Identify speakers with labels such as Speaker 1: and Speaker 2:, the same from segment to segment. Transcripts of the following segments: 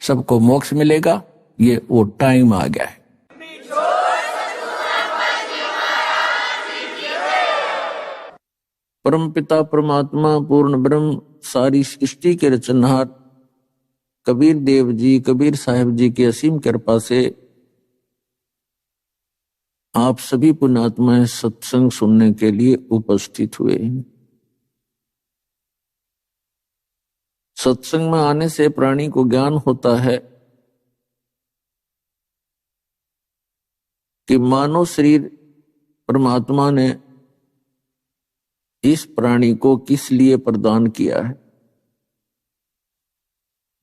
Speaker 1: सबको मोक्ष मिलेगा, ये वो टाइम आ गया है। परमपिता परमात्मा पूर्ण ब्रह्म सारी सृष्टि के रचनहार कबीर देव जी, कबीर साहिब जी की असीम कृपा से आप सभी पुण्यात्माएं सत्संग सुनने के लिए उपस्थित हुए हैं। सत्संग में आने से प्राणी को ज्ञान होता है कि मानव शरीर परमात्मा ने इस प्राणी को किस लिए प्रदान किया है।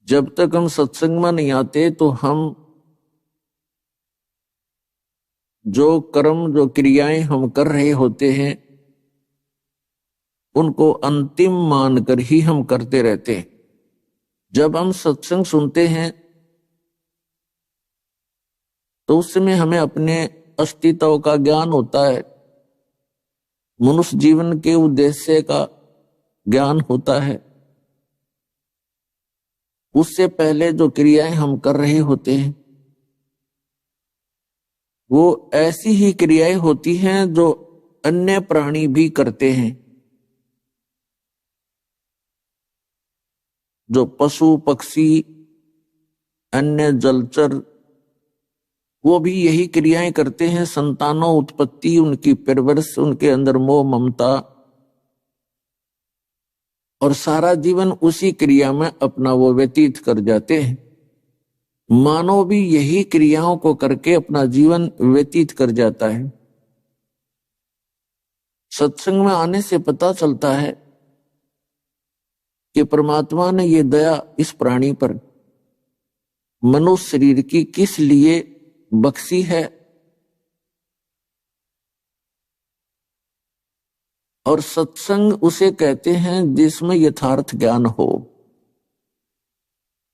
Speaker 1: जब तक हम सत्संग में नहीं आते तो हम जो कर्म, जो क्रियाएं हम कर रहे होते हैं उनको अंतिम मानकर ही हम करते रहते हैं। जब हम सत्संग सुनते हैं तो उस समय हमें अपने अस्तित्व का ज्ञान होता है, मनुष्य जीवन के उद्देश्य का ज्ञान होता है। उससे पहले जो क्रियाएं हम कर रहे होते हैं वो ऐसी ही क्रियाएं होती हैं जो अन्य प्राणी भी करते हैं। जो पशु पक्षी अन्य जलचर वो भी यही क्रियाएं करते हैं। संतानों उत्पत्ति, उनकी परवरिश, उनके अंदर मोह ममता और सारा जीवन उसी क्रिया में अपना वो व्यतीत कर जाते हैं। मानव भी यही क्रियाओं को करके अपना जीवन व्यतीत कर जाता है। सत्संग में आने से पता चलता है कि परमात्मा ने ये दया इस प्राणी पर मनुष्य शरीर की किस लिए बख्शी है और सत्संग उसे कहते हैं जिसमें यथार्थ ज्ञान हो।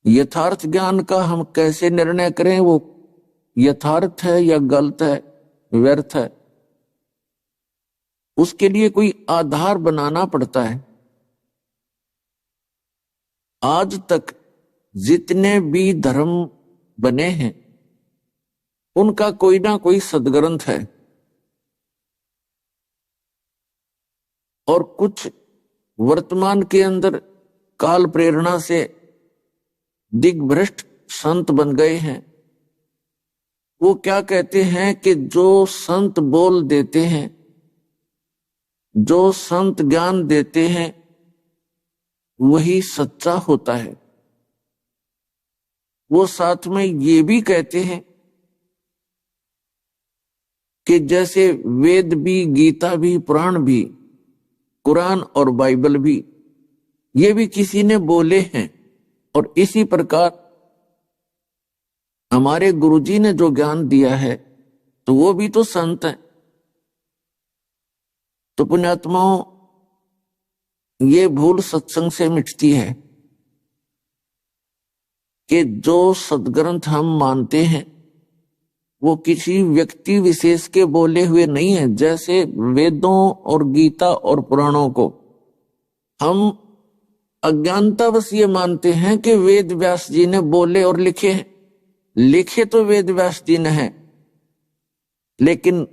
Speaker 1: यथार्थ ज्ञान का हम कैसे निर्णय करें वो यथार्थ है या गलत है, व्यर्थ है, उसके लिए कोई आधार बनाना पड़ता है। आज तक जितने भी धर्म बने हैं उनका कोई ना कोई सदग्रंथ है और कुछ वर्तमान के अंदर काल प्रेरणा से दिग्भ्रष्ट संत बन गए हैं। वो क्या कहते हैं कि जो संत बोल देते हैं, जो संत ज्ञान देते हैं वही सच्चा होता है। वो साथ में ये भी कहते हैं कि जैसे वेद भी, गीता भी, पुराण भी, कुरान और बाइबल भी, ये भी किसी ने बोले हैं। और इसी प्रकार हमारे गुरुजी ने जो ज्ञान दिया है तो वो भी तो संत है। तो पुण्यात्माओं, ये भूल सत्संग से मिटती है कि जो सदग्रंथ हम मानते हैं वो किसी व्यक्ति विशेष के बोले हुए नहीं है। जैसे वेदों और गीता और पुराणों को हम अज्ञानतावश ये मानते हैं कि वेद व्यास जी ने बोले और लिखे हैं। लिखे तो वेद व्यास जी ने हैं, लेकिन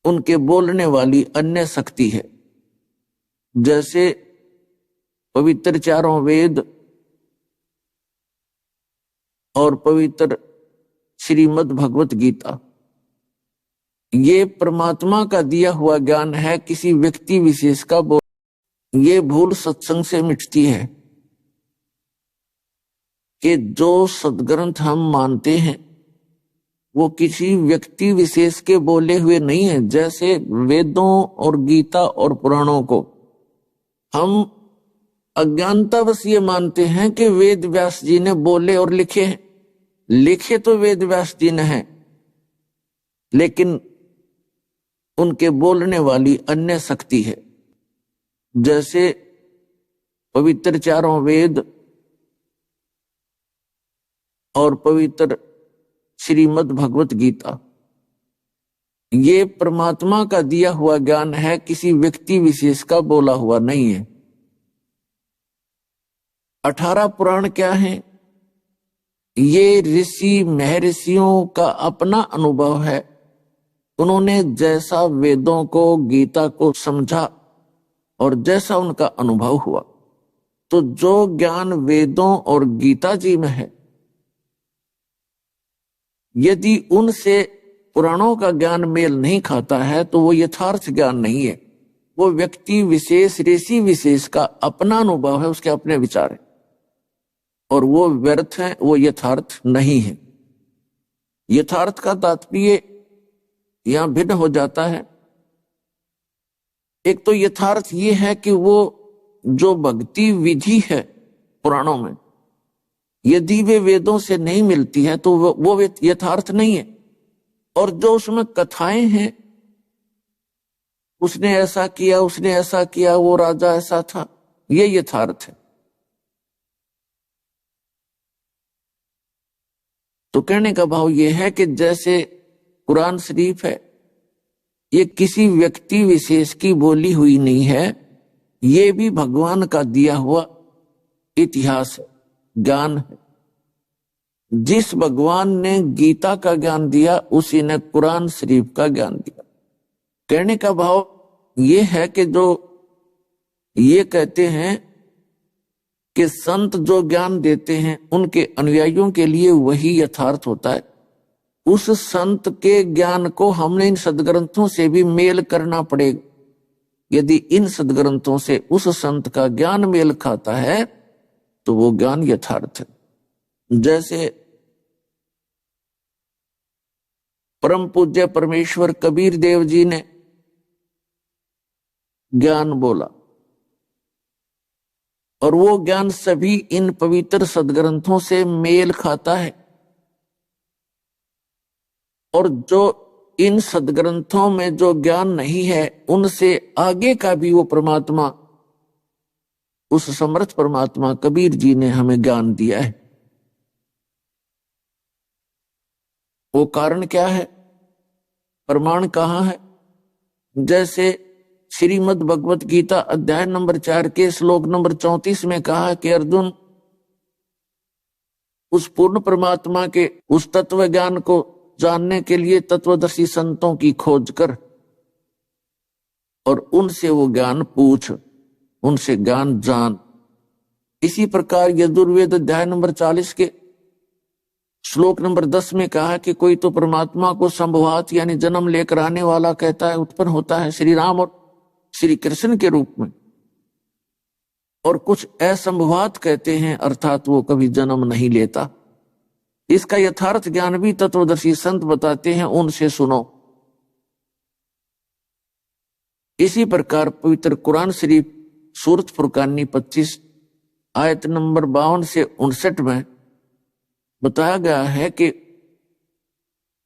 Speaker 1: उनके बोलने वाली अन्य शक्ति है। जैसे पवित्र चारों वेद और पवित्र श्रीमद् भगवत गीता, ये परमात्मा का दिया हुआ ज्ञान है, किसी व्यक्ति विशेष का बोल। ये भूल सत्संग से मिटती है कि जो सदग्रंथ हम मानते हैं वो किसी व्यक्ति विशेष के बोले हुए नहीं है। जैसे वेदों और गीता और पुराणों को हम अज्ञानतावश ये मानते हैं कि वेद व्यास जी ने बोले और लिखे हैं। लिखे तो वेद व्यास जी ने हैं, लेकिन उनके बोलने वाली अन्य शक्ति है। जैसे पवित्र चारों वेद और पवित्र श्रीमद् भगवत गीता, ये परमात्मा का दिया हुआ ज्ञान है, किसी व्यक्ति विशेष का बोला हुआ नहीं है। 18 पुराण क्या है? ये ऋषि महर्षियों का अपना अनुभव है। उन्होंने जैसा वेदों को गीता को समझा और जैसा उनका अनुभव हुआ, तो जो ज्ञान वेदों और गीता जी में है, यदि उनसे पुराणों का ज्ञान मेल नहीं खाता है तो वो यथार्थ ज्ञान नहीं है। वो व्यक्ति विशेष ऋषि विशेष का अपना अनुभव है, उसके अपने विचार है, और वो व्यर्थ है, वो यथार्थ नहीं है। यथार्थ का तात्पर्य यहां भिन्न हो जाता है। एक तो यथार्थ ये है कि वो जो भक्ति विधि है पुराणों में, यदि वे वेदों से नहीं मिलती है तो वो यथार्थ नहीं है। और जो उसमें कथाएं हैं, उसने ऐसा किया, उसने ऐसा किया, वो राजा ऐसा था, ये यथार्थ है। तो कहने का भाव यह है कि जैसे कुरान शरीफ है, ये किसी व्यक्ति विशेष की बोली हुई नहीं है, ये भी भगवान का दिया हुआ इतिहास है, ज्ञान है। जिस भगवान ने गीता का ज्ञान दिया, उसी ने कुरान शरीफ का ज्ञान दिया। कहने का भाव ये है कि जो ये कहते हैं कि संत जो ज्ञान देते हैं, उनके अनुयायियों के लिए वही यथार्थ होता है। उस संत के ज्ञान को हमने इन सदग्रंथों से भी मेल करना पड़ेगा। यदि इन सदग्रंथों से उस संत का ज्ञान मेल खाता है तो वो ज्ञान यथार्थ है। जैसे परम पूज्य परमेश्वर कबीर देव जी ने ज्ञान बोला, और वो ज्ञान सभी इन पवित्र सदग्रंथों से मेल खाता है। और जो इन सदग्रंथों में जो ज्ञान नहीं है, उनसे आगे का भी वो परमात्मा, उस समर्थ परमात्मा कबीर जी ने हमें ज्ञान दिया है। वो कारण क्या है, प्रमाण कहाँ है? जैसे श्रीमद् भगवत गीता अध्याय नंबर 4 के श्लोक नंबर 34 में कहा कि अर्जुन, उस पूर्ण परमात्मा के उस तत्व ज्ञान को जानने के लिए तत्वदर्शी संतों की खोज कर और उनसे वो ज्ञान पूछ, उनसे ज्ञान जान। इसी प्रकार यजुर्वेद अध्याय नंबर 40 के श्लोक नंबर 10 में कहा कि कोई तो परमात्मा को संभवात यानी जन्म लेकर आने वाला कहता है, उत्पन्न होता है श्री राम और श्री कृष्ण के रूप में, और कुछ असंभवात कहते हैं, अर्थात वो कभी जन्म नहीं लेता। इसका यथार्थ ज्ञान भी तत्वदर्शी संत बताते हैं, उनसे सुनो। इसी प्रकार पवित्र कुरान शरीफ सूरत फुरकानी 25 आयत नंबर 52 से 59 में बताया गया है कि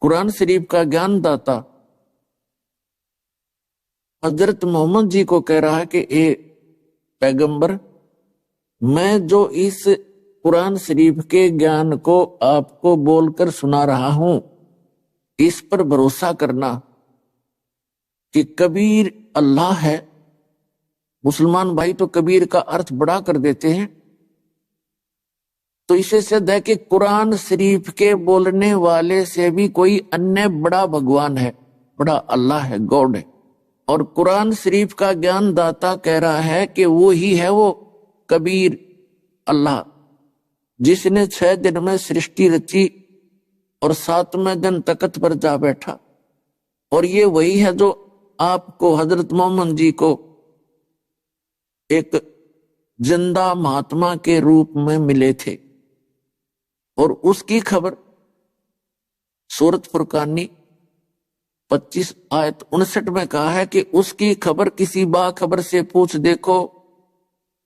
Speaker 1: कुरान शरीफ का ज्ञानदाता हजरत मोहम्मद जी को कह रहा है कि ए पैगंबर, मैं जो इस कुरान शरीफ के ज्ञान को आपको बोलकर सुना रहा हूं, इस पर भरोसा करना कि कबीर अल्लाह है। मुसलमान भाई तो कबीर का अर्थ बड़ा कर देते हैं, तो इसे सिद्ध है कि कुरान शरीफ के बोलने वाले से भी कोई अन्य बड़ा भगवान है, बड़ा अल्लाह है, गॉड है। और कुरान शरीफ का ज्ञान दाता कह रहा है कि वो ही है वो कबीर अल्लाह, जिसने 6 दिन में सृष्टि रची और 7वें दिन तख्त पर जा बैठा। और ये वही है जो आपको हजरत मोहम्मद जी को एक जिंदा महात्मा के रूप में मिले थे। और उसकी खबर सूरत फुरकानी 25 आयत 59 में कहा है कि उसकी खबर किसी बाखबर से पूछ देखो,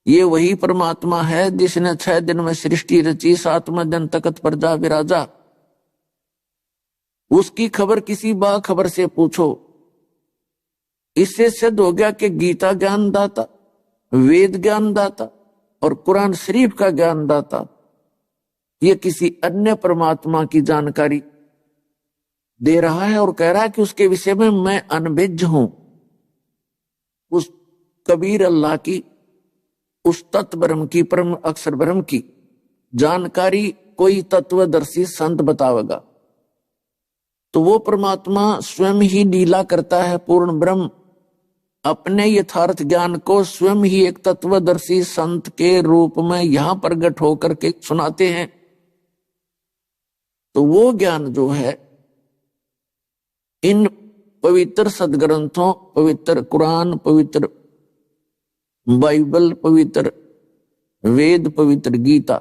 Speaker 1: ये वही परमात्मा है जिसने 6 दिन में सृष्टि रची, 7वें दिन तख्त पर जा विराजा। उसकी खबर किसी बाखबर से पूछो। इससे सिद्ध हो गया कि गीता ज्ञानदाता, वेद ज्ञानदाता और कुरान शरीफ का ज्ञानदाता ये किसी अन्य परमात्मा की जानकारी दे रहा है और कह रहा है कि उसके विषय में मैं अनभिज्ञ हूं। उस कबीर अल्लाह की, उस तत्व ब्रह्म की, परम अक्षर ब्रह्म की जानकारी कोई तत्वदर्शी संत बतावेगा, तो वो परमात्मा स्वयं ही लीला करता है। पूर्ण ब्रह्म अपने यथार्थ ज्ञान को स्वयं ही एक तत्वदर्शी संत के रूप में यहां प्रकट होकर के सुनाते हैं। तो वो ज्ञान जो है इन पवित्र सदग्रंथों, पवित्र कुरान, पवित्र बाइबल, पवित्र वेद, पवित्र गीता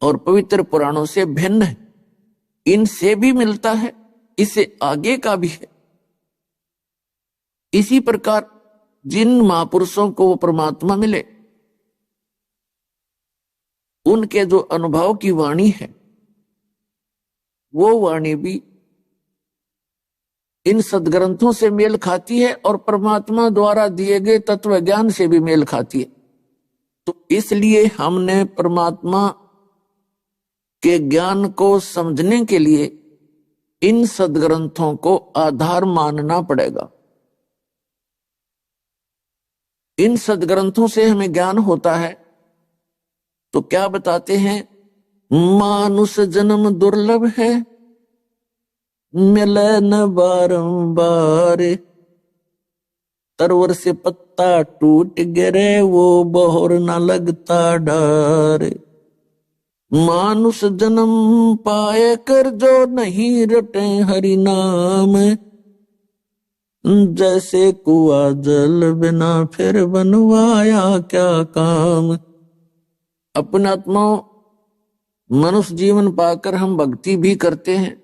Speaker 1: और पवित्र पुराणों से भिन्न है। इनसे भी मिलता है, इससे आगे का भी है। इसी प्रकार जिन महापुरुषों को वो परमात्मा मिले, उनके जो अनुभव की वाणी है, वो वाणी भी इन सदग्रंथों से मेल खाती है और परमात्मा द्वारा दिए गए तत्व ज्ञान से भी मेल खाती है। तो इसलिए हमने परमात्मा के ज्ञान को समझने के लिए इन सदग्रंथों को आधार मानना पड़ेगा। इन सदग्रंथों से हमें ज्ञान होता है। तो क्या बताते हैं? मानुष जन्म दुर्लभ है, मिले न बारंबार, तरवर से पत्ता टूट गिरे, वो बहोर न लगता डार। मानुष जन्म पाए कर जो नहीं रटे हरि नाम, जैसे कुआ जल बिना फिर बनवाया क्या काम। अपना आत्मा मनुष्य जीवन पाकर हम भक्ति भी करते हैं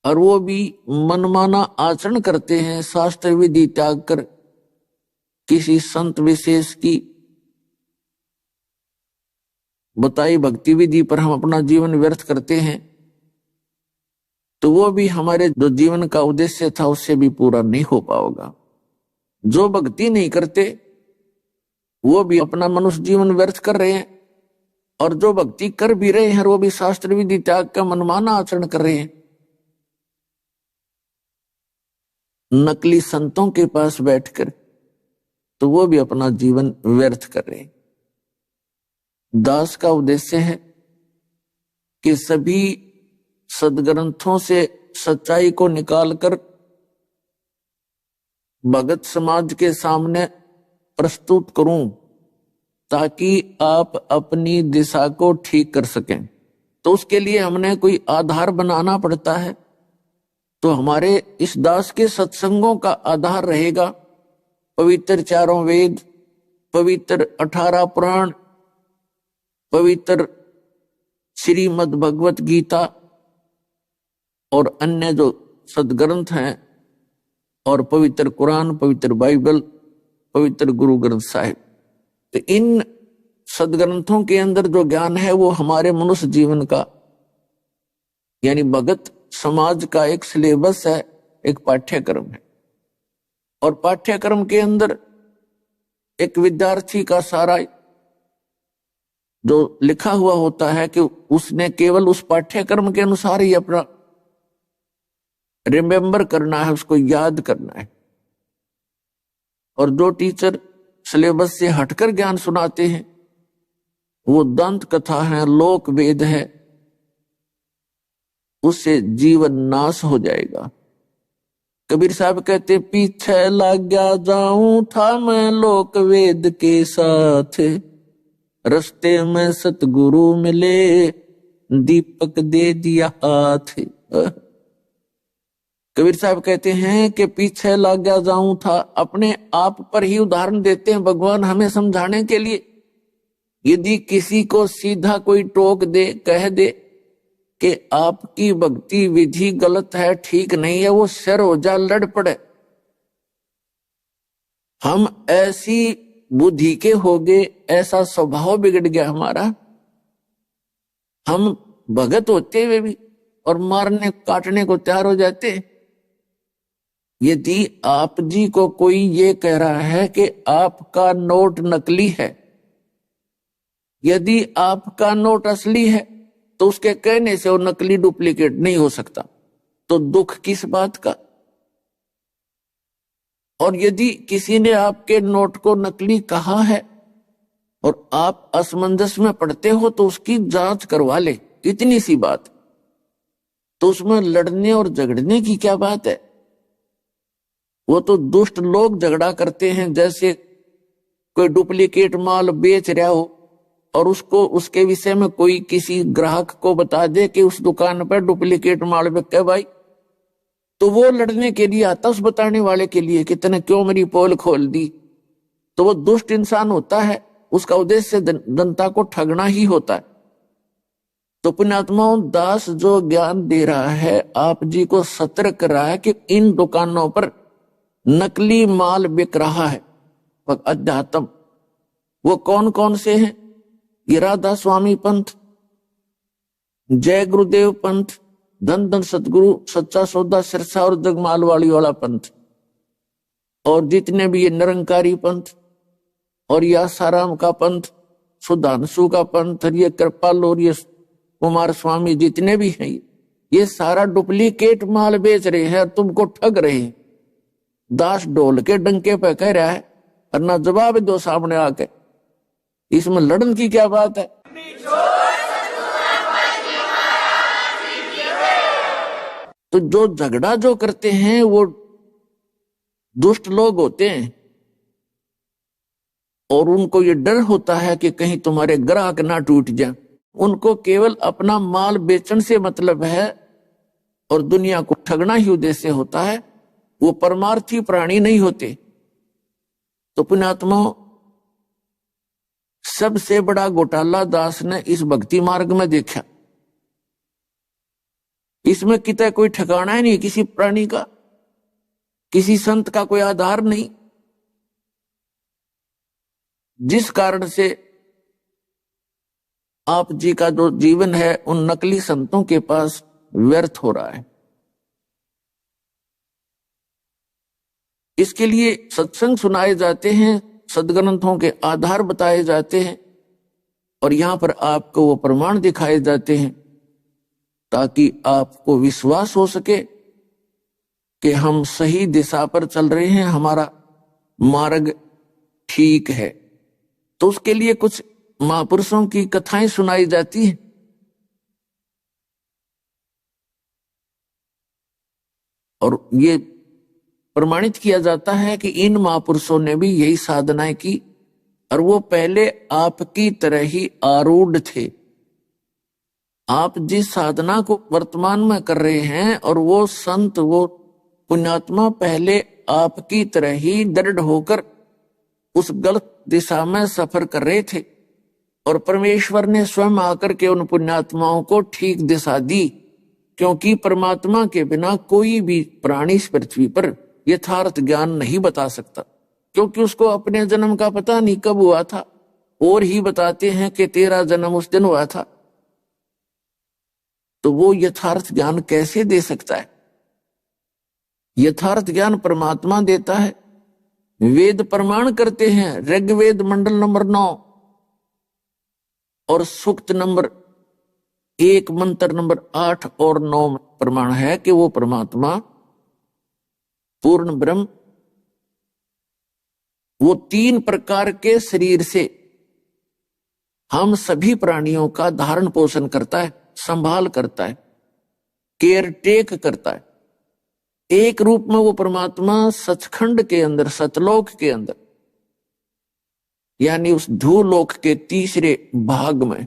Speaker 1: और वो भी मनमाना आचरण करते हैं, शास्त्र विधि त्याग कर किसी संत विशेष की बताई भक्ति विधि पर हम अपना जीवन व्यर्थ करते हैं। तो वो भी हमारे जो जीवन का उद्देश्य था उससे भी पूरा नहीं हो पाएगा। जो भक्ति नहीं करते वो भी अपना मनुष्य जीवन व्यर्थ कर रहे हैं, और जो भक्ति कर भी रहे हैं वो भी शास्त्र विधि त्याग का मनमाना आचरण कर रहे हैं। नकली संतों के पास बैठकर तो वो भी अपना जीवन व्यर्थ कर रहे हैं। दास का उद्देश्य है कि सभी सदग्रंथों से सच्चाई को निकालकर भगत समाज के सामने प्रस्तुत करूं, ताकि आप अपनी दिशा को ठीक कर सकें। तो उसके लिए हमने कोई आधार बनाना पड़ता है। तो हमारे इस दास के सत्संगों का आधार रहेगा पवित्र चारों वेद, पवित्र 18 पुराण, पवित्र श्रीमद् भगवत गीता और अन्य जो सदग्रंथ हैं, और पवित्र कुरान, पवित्र बाइबल, पवित्र गुरु ग्रंथ साहिब। तो इन सदग्रंथों के अंदर जो ज्ञान है वो हमारे मनुष्य जीवन का यानी भगत समाज का एक सिलेबस है, एक पाठ्यक्रम है। और पाठ्यक्रम के अंदर एक विद्यार्थी का सारा जो लिखा हुआ होता है कि उसने केवल उस पाठ्यक्रम के अनुसार ही अपना रिमेम्बर करना है, उसको याद करना है। और जो टीचर सिलेबस से हटकर ज्ञान सुनाते हैं वो दंत कथा है, लोक वेद है, उससे जीवन नाश हो जाएगा। कबीर साहब कहते पीछे लग गया जाऊं था मैं लोक वेद के साथ, रस्ते में सतगुरु मिले दीपक दे दिया हाथ। कबीर साहब कहते हैं कि पीछे लग गया जाऊं था, अपने आप पर ही उदाहरण देते हैं भगवान हमें समझाने के लिए। यदि किसी को सीधा कोई टोक दे, कह दे कि आपकी भक्ति विधि गलत है, ठीक नहीं है, वो सिर हो जा, लड़ पड़े। हम ऐसी बुद्धि के हो गए, ऐसा स्वभाव बिगड़ गया हमारा, हम भगत होते हुए भी और मारने काटने को तैयार हो जाते। यदि आप जी को कोई ये कह रहा है कि आपका नोट नकली है, यदि आपका नोट असली है तो उसके कहने से वो नकली डुप्लीकेट नहीं हो सकता, तो दुख किस बात का। और यदि किसी ने आपके नोट को नकली कहा है और आप असमंजस में पड़ते हो तो उसकी जांच करवा ले, इतनी सी बात। तो उसमें लड़ने और झगड़ने की क्या बात है? वो तो दुष्ट लोग झगड़ा करते हैं, जैसे कोई डुप्लीकेट माल बेच रहा हो और उसको उसके विषय में कोई किसी ग्राहक को बता दे कि उस दुकान पर डुप्लीकेट माल बिकता है भाई, तो वो लड़ने के लिए आता उस बताने वाले के लिए कि तूने क्यों मेरी पोल खोल दी। तो वो दुष्ट इंसान होता है, उसका उद्देश्य जनता को ठगना ही होता है। तो पुण्यात्माओं, दास जो ज्ञान दे रहा है आप जी को सतर्क कर रहा है कि इन दुकानों पर नकली माल बिक रहा है। अध्यात्म वो कौन कौन से हैं? ये राधा स्वामी पंथ, जय गुरुदेव पंथ, धन धन सतगुरु, सच्चा सौदा, सिरसा और जगमाल वाली वाला पंथ, और जितने भी ये निरंकारी पंथ और ये आसाराम का पंथ, सुधांशु का पंथ, और ये कृपाल और ये कुमार स्वामी, जितने भी हैं ये सारा डुप्लीकेट माल बेच रहे हैं, तुमको ठग रहे हैं। दास ढोल के डंके पे कह रहा है और ना जवाब दो सामने आके, इसमें लड़न की क्या बात है? तो जो झगड़ा जो करते हैं वो दुष्ट लोग होते हैं और उनको ये डर होता है कि कहीं तुम्हारे ग्राहक ना टूट जाए। उनको केवल अपना माल बेचने से मतलब है और दुनिया को ठगना ही उद्देश्य होता है, वो परमार्थी प्राणी नहीं होते। तो पुण्यात्मा, सबसे बड़ा घोटाला दास ने इस भक्ति मार्ग में देखा। इसमें कितना कोई ठिकाना ही नहीं, किसी प्राणी का, किसी संत का कोई आधार नहीं, जिस कारण से आप जी का जो जीवन है उन नकली संतों के पास व्यर्थ हो रहा है। इसके लिए सत्संग सुनाए जाते हैं, सदग्रंथों के आधार बताए जाते हैं और यहां पर आपको वो प्रमाण दिखाए जाते हैं ताकि आपको विश्वास हो सके कि हम सही दिशा पर चल रहे हैं, हमारा मार्ग ठीक है। तो उसके लिए कुछ महापुरुषों की कथाएं सुनाई जाती हैं और ये प्रमाणित किया जाता है कि इन महापुरुषों ने भी यही साधनाएं की और वो पहले आपकी तरह ही आरूढ़ थे। आप जिस साधना को वर्तमान में कर रहे हैं और वो संत, वो पुण्यात्मा पहले आपकी तरह ही दृढ़ होकर उस गलत दिशा में सफर कर रहे थे और परमेश्वर ने स्वयं आकर के उन पुण्यात्माओं को ठीक दिशा दी, क्योंकि परमात्मा के बिना कोई भी प्राणी इस पृथ्वी पर यथार्थ ज्ञान नहीं बता सकता, क्योंकि उसको अपने जन्म का पता नहीं कब हुआ था, और ही बताते हैं कि तेरा जन्म उस दिन हुआ था। तो वो यथार्थ ज्ञान कैसे दे सकता है? यथार्थ ज्ञान परमात्मा देता है। वेद प्रमाण करते हैं, ऋग्वेद मंडल नंबर 9 और सूक्त नंबर 1 मंत्र नंबर 8 और 9 में प्रमाण है कि वो परमात्मा पूर्ण ब्रह्म, वो 3 प्रकार के शरीर से हम सभी प्राणियों का धारण पोषण करता है, संभाल करता है, केयर टेक करता है। एक रूप में वो परमात्मा सचखंड के अंदर, सतलोक के अंदर, यानी उस धूलोक के तीसरे भाग में,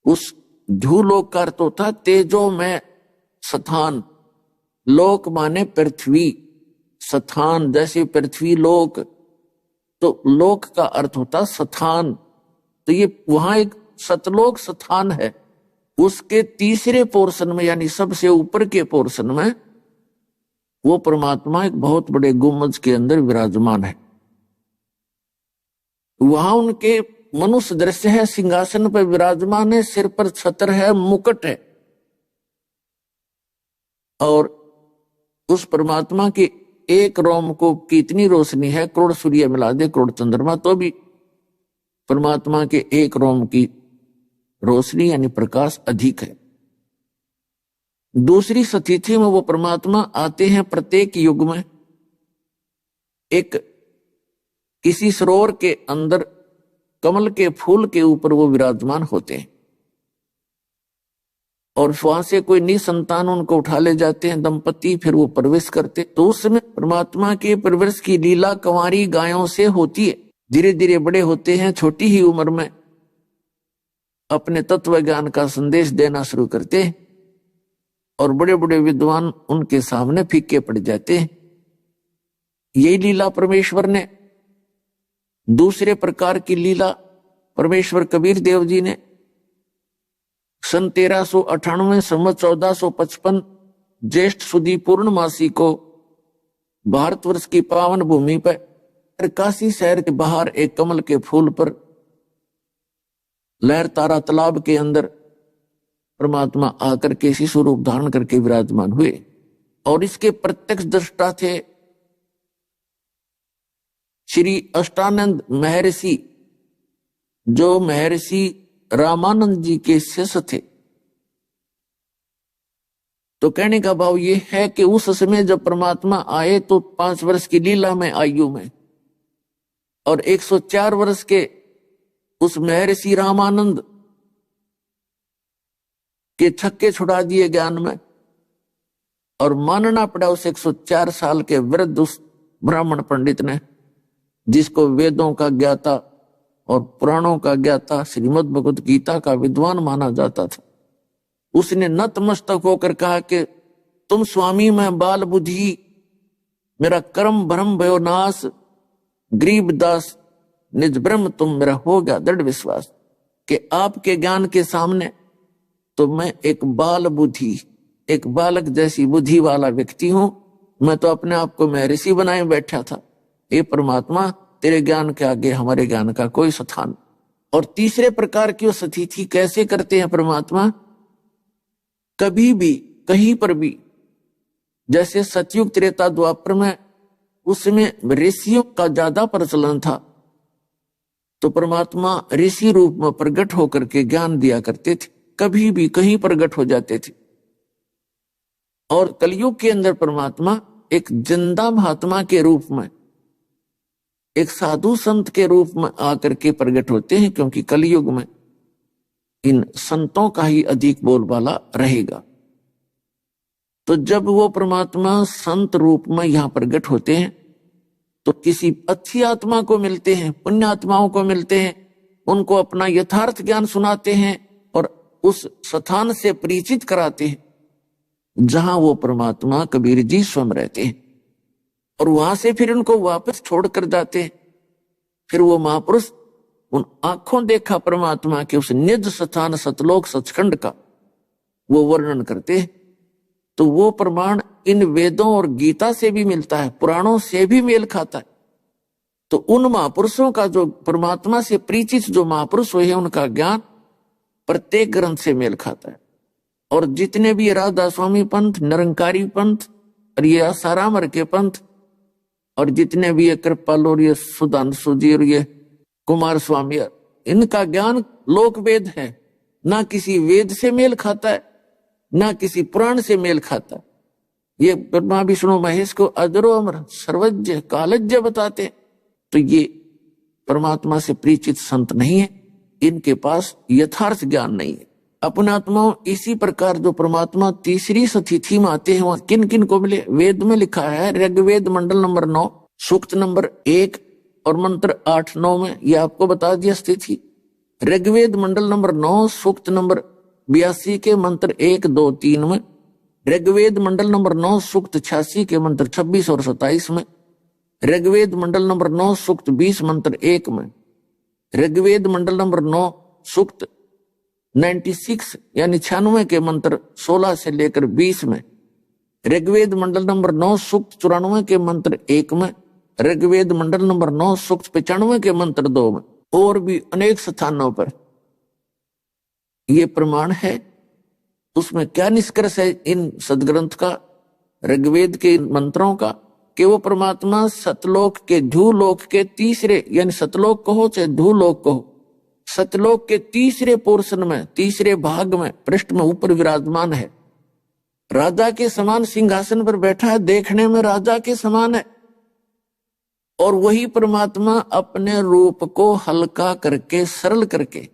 Speaker 1: उस धूलोक का अर्थ होता तेजो में स्थान, लोक माने पृथ्वी, स्थान जैसे पृथ्वी लोक, तो लोक का अर्थ होता स्थान। तो ये वहां एक सतलोक स्थान है, उसके तीसरे पोर्शन में यानी सबसे ऊपर के पोर्शन में वो परमात्मा एक बहुत बड़े गुम्बज के अंदर विराजमान है। वहां उनके मनुष्य दृश्य है, सिंहासन पर विराजमान है, सिर पर छत्र है, मुकुट है, और उस परमात्मा के एक रोम को कितनी रोशनी है, करोड़ सूर्य मिला दे, करोड़ चंद्रमा, तो भी परमात्मा के एक रोम की रोशनी यानी प्रकाश अधिक है। दूसरी स्थिति में वो परमात्मा आते हैं प्रत्येक युग में, एक किसी सरोवर के अंदर कमल के फूल के ऊपर वो विराजमान होते हैं। और वहां से कोई निसंतान उनको उठा ले जाते हैं दंपति, फिर वो प्रवेश करते। तो उस समय परमात्मा के प्रवेश की लीला कंवारी गायों से होती है। धीरे धीरे बड़े होते हैं, छोटी ही उम्र में अपने तत्व ज्ञान का संदेश देना शुरू करते हैं और बड़े बड़े विद्वान उनके सामने फीके पड़ जाते हैं। यही लीला परमेश्वर ने, दूसरे प्रकार की लीला परमेश्वर कबीर देव जी ने सन 1398 संवत 1455 ज्येष्ठ सुदी पूर्णमासी को भारतवर्ष की पावन भूमि पर काशी शहर के बाहर एक कमल के फूल पर लहर तारा तालाब के अंदर परमात्मा आकर के शिशु रूप धारण करके विराजमान हुए। और इसके प्रत्यक्ष दृष्टा थे श्री अष्टानंद महर्षि, जो महर्षि रामानंद जी के शिष्य थे। तो कहने का भाव ये है कि उस समय जब परमात्मा आए तो 5 वर्ष की लीला में आयु में, और 104 वर्ष के उस महर्षि रामानंद के छक्के छुड़ा दिए ज्ञान में, और मानना पड़ा उस 104 साल के वृद्ध उस ब्राह्मण पंडित ने, जिसको वेदों का ज्ञाता और पुराणों का ज्ञाता, श्रीमद् भगवत गीता का विद्वान माना जाता था। उसने नतमस्तक होकर कहा कि तुम स्वामी मैं बाल बुद्धि, मेरा कर्म भ्रम भयो नाश, गरीब दास निज ब्रह्म तुम मेरा हो गया दृढ़ विश्वास, कि आपके ज्ञान के सामने तो मैं एक बाल बुद्धि, एक बालक जैसी बुद्धि वाला व्यक्ति हूं। मैं तो अपने आप को महर्षि बनाए बैठा था। ये परमात्मा तेरे ज्ञान के आगे हमारे ज्ञान का कोई स्थान। और तीसरे प्रकार की स्थिति कैसे करते हैं परमात्मा, कभी भी कहीं पर भी, जैसे सतयुग त्रेता द्वापर में उसमें ऋषियों का ज्यादा प्रचलन था, तो परमात्मा ऋषि रूप में प्रकट होकर के ज्ञान दिया करते थे, कभी भी कहीं प्रकट हो जाते थे। और कलयुग के अंदर परमात्मा एक जिंदा महात्मा के रूप में, एक साधु संत के रूप में आकर के प्रकट होते हैं, क्योंकि कलयुग में इन संतों का ही अधिक बोलबाला रहेगा। तो जब वो परमात्मा संत रूप में यहां प्रकट होते हैं तो किसी अच्छी आत्मा को मिलते हैं, पुण्य आत्माओं को मिलते हैं, उनको अपना यथार्थ ज्ञान सुनाते हैं और उस स्थान से परिचित कराते हैं जहां वो परमात्मा कबीर जी स्वयं रहते हैं। और वहां से फिर उनको वापस छोड़ कर जाते हैं। फिर वो महापुरुष उन आंखों देखा परमात्मा के उस निज स्थान सतलोक सचखंड का वो वर्णन करते हैं। तो वो प्रमाण इन वेदों और गीता से भी मिलता है, पुराणों से भी मेल खाता है। तो उन महापुरुषों का, जो परमात्मा से परिचित जो महापुरुष हुए हैं, उनका ज्ञान प्रत्येक ग्रंथ से मेल खाता है। और जितने भी राधा स्वामी पंथ, निरंकारी पंथ और ये आसाराम के पंथ, और जितने भी ये कृपाल और ये सुधांशु जी और ये कुमार स्वामी, इनका ज्ञान लोक वेद है, ना किसी वेद से मेल खाता है, ना किसी पुराण से मेल खाता है। ये ब्रह्मा विष्णु महेश को अजरो अमर सर्वज्ञ कालज्ञ बताते। तो ये परमात्मा से परिचित संत नहीं है, इनके पास यथार्थ ज्ञान नहीं है। अपने आत्माओं इसी प्रकार जो परमात्मा तीसरी स्थिति में आते हैं, वहां किन किन को मिले, वेद में लिखा है। ऋग्वेद मंडल नंबर 9 सूक्त नंबर 1 और मंत्र 8-9 में ये आपको बता दिया स्थिति। ऋग्वेद मंडल नंबर 9 सूक्त नंबर 82 के मंत्र 1, 2, 3 में, ऋग्वेद मंडल नंबर 9 सूक्त 86 के मंत्र 26 और 27 में, ऋग्वेद मंडल नंबर 9 सूक्त 20 मंत्र 1 में, ऋग्वेद मंडल नंबर 9 सूक्त 96 यानी 96 के मंत्र 16 से लेकर 20 में, ऋग्वेद मंडल नंबर 9 सूक्त 94 के मंत्र 1 में, ऋग्वेद मंडल नंबर 9 सूक्त 95 के मंत्र 2 में, और भी अनेक स्थानों पर ये प्रमाण है। उसमें क्या निष्कर्ष है इन सदग्रंथ का, ऋग्वेद के मंत्रों का, कि वो परमात्मा सतलोक के धूलोक के तीसरे, यानी सतलोक कहो चाहे धूलोक कहो, सतलोक के तीसरे पोर्शन में, तीसरे भाग में, पृष्ठ में ऊपर विराजमान है। राजा के समान सिंहासन पर बैठा है, देखने में राजा के समान है। और वही परमात्मा अपने रूप को हल्का करके सरल करके,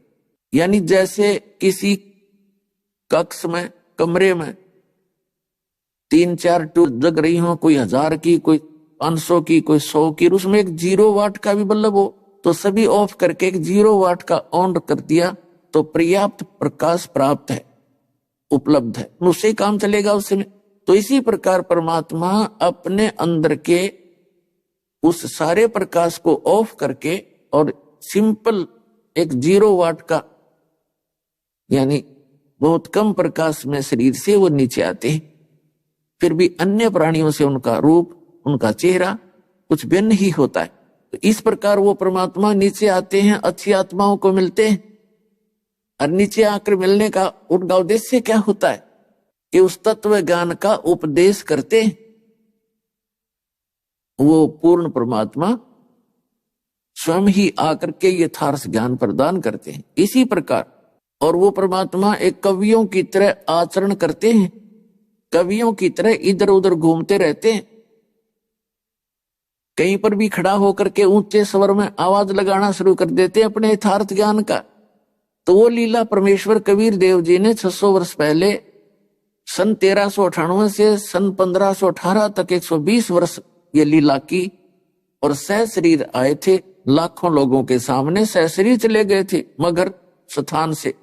Speaker 1: यानी जैसे किसी कक्ष में कमरे में 3-4 ट्यूब जग रही हो, कोई 1000 की, कोई 500 की, कोई 100 की, उसमें एक 0 वाट का भी बल्ब हो तो सभी ऑफ करके एक 0 वाट का ऑन कर दिया तो पर्याप्त प्रकाश प्राप्त है, उपलब्ध है, उससे काम चलेगा उसमें। तो इसी प्रकार परमात्मा अपने अंदर के उस सारे प्रकाश को ऑफ करके और सिंपल एक 0 वाट का, यानी बहुत कम प्रकाश में शरीर से वो नीचे आते हैं। फिर भी अन्य प्राणियों से उनका रूप, उनका चेहरा कुछ भिन्न ही होता है। तो इस प्रकार वो परमात्मा नीचे आते हैं, अच्छी आत्माओं को मिलते हैं, और नीचे आकर मिलने का उनका उद्देश्य क्या होता है कि उस तत्व ज्ञान का उपदेश करते हैं। वो पूर्ण परमात्मा स्वयं ही आकर के यथार्थ ज्ञान प्रदान करते हैं। इसी प्रकार और वो परमात्मा एक कवियों की तरह आचरण करते हैं, कवियों की तरह इधर उधर घूमते रहते हैं, कहीं पर भी खड़ा होकर के ऊंचे स्वर में आवाज लगाना शुरू कर देते हैं अपने यथार्थ ज्ञान का। तो वो लीला परमेश्वर कबीर देव जी ने 600 वर्ष पहले सन 1398 से सन 1518 तक 120 वर्ष ये लीला की, और सह शरीर आए थे लाखों लोगों के सामने, सह शरीर चले गए थे मगर स्थान से।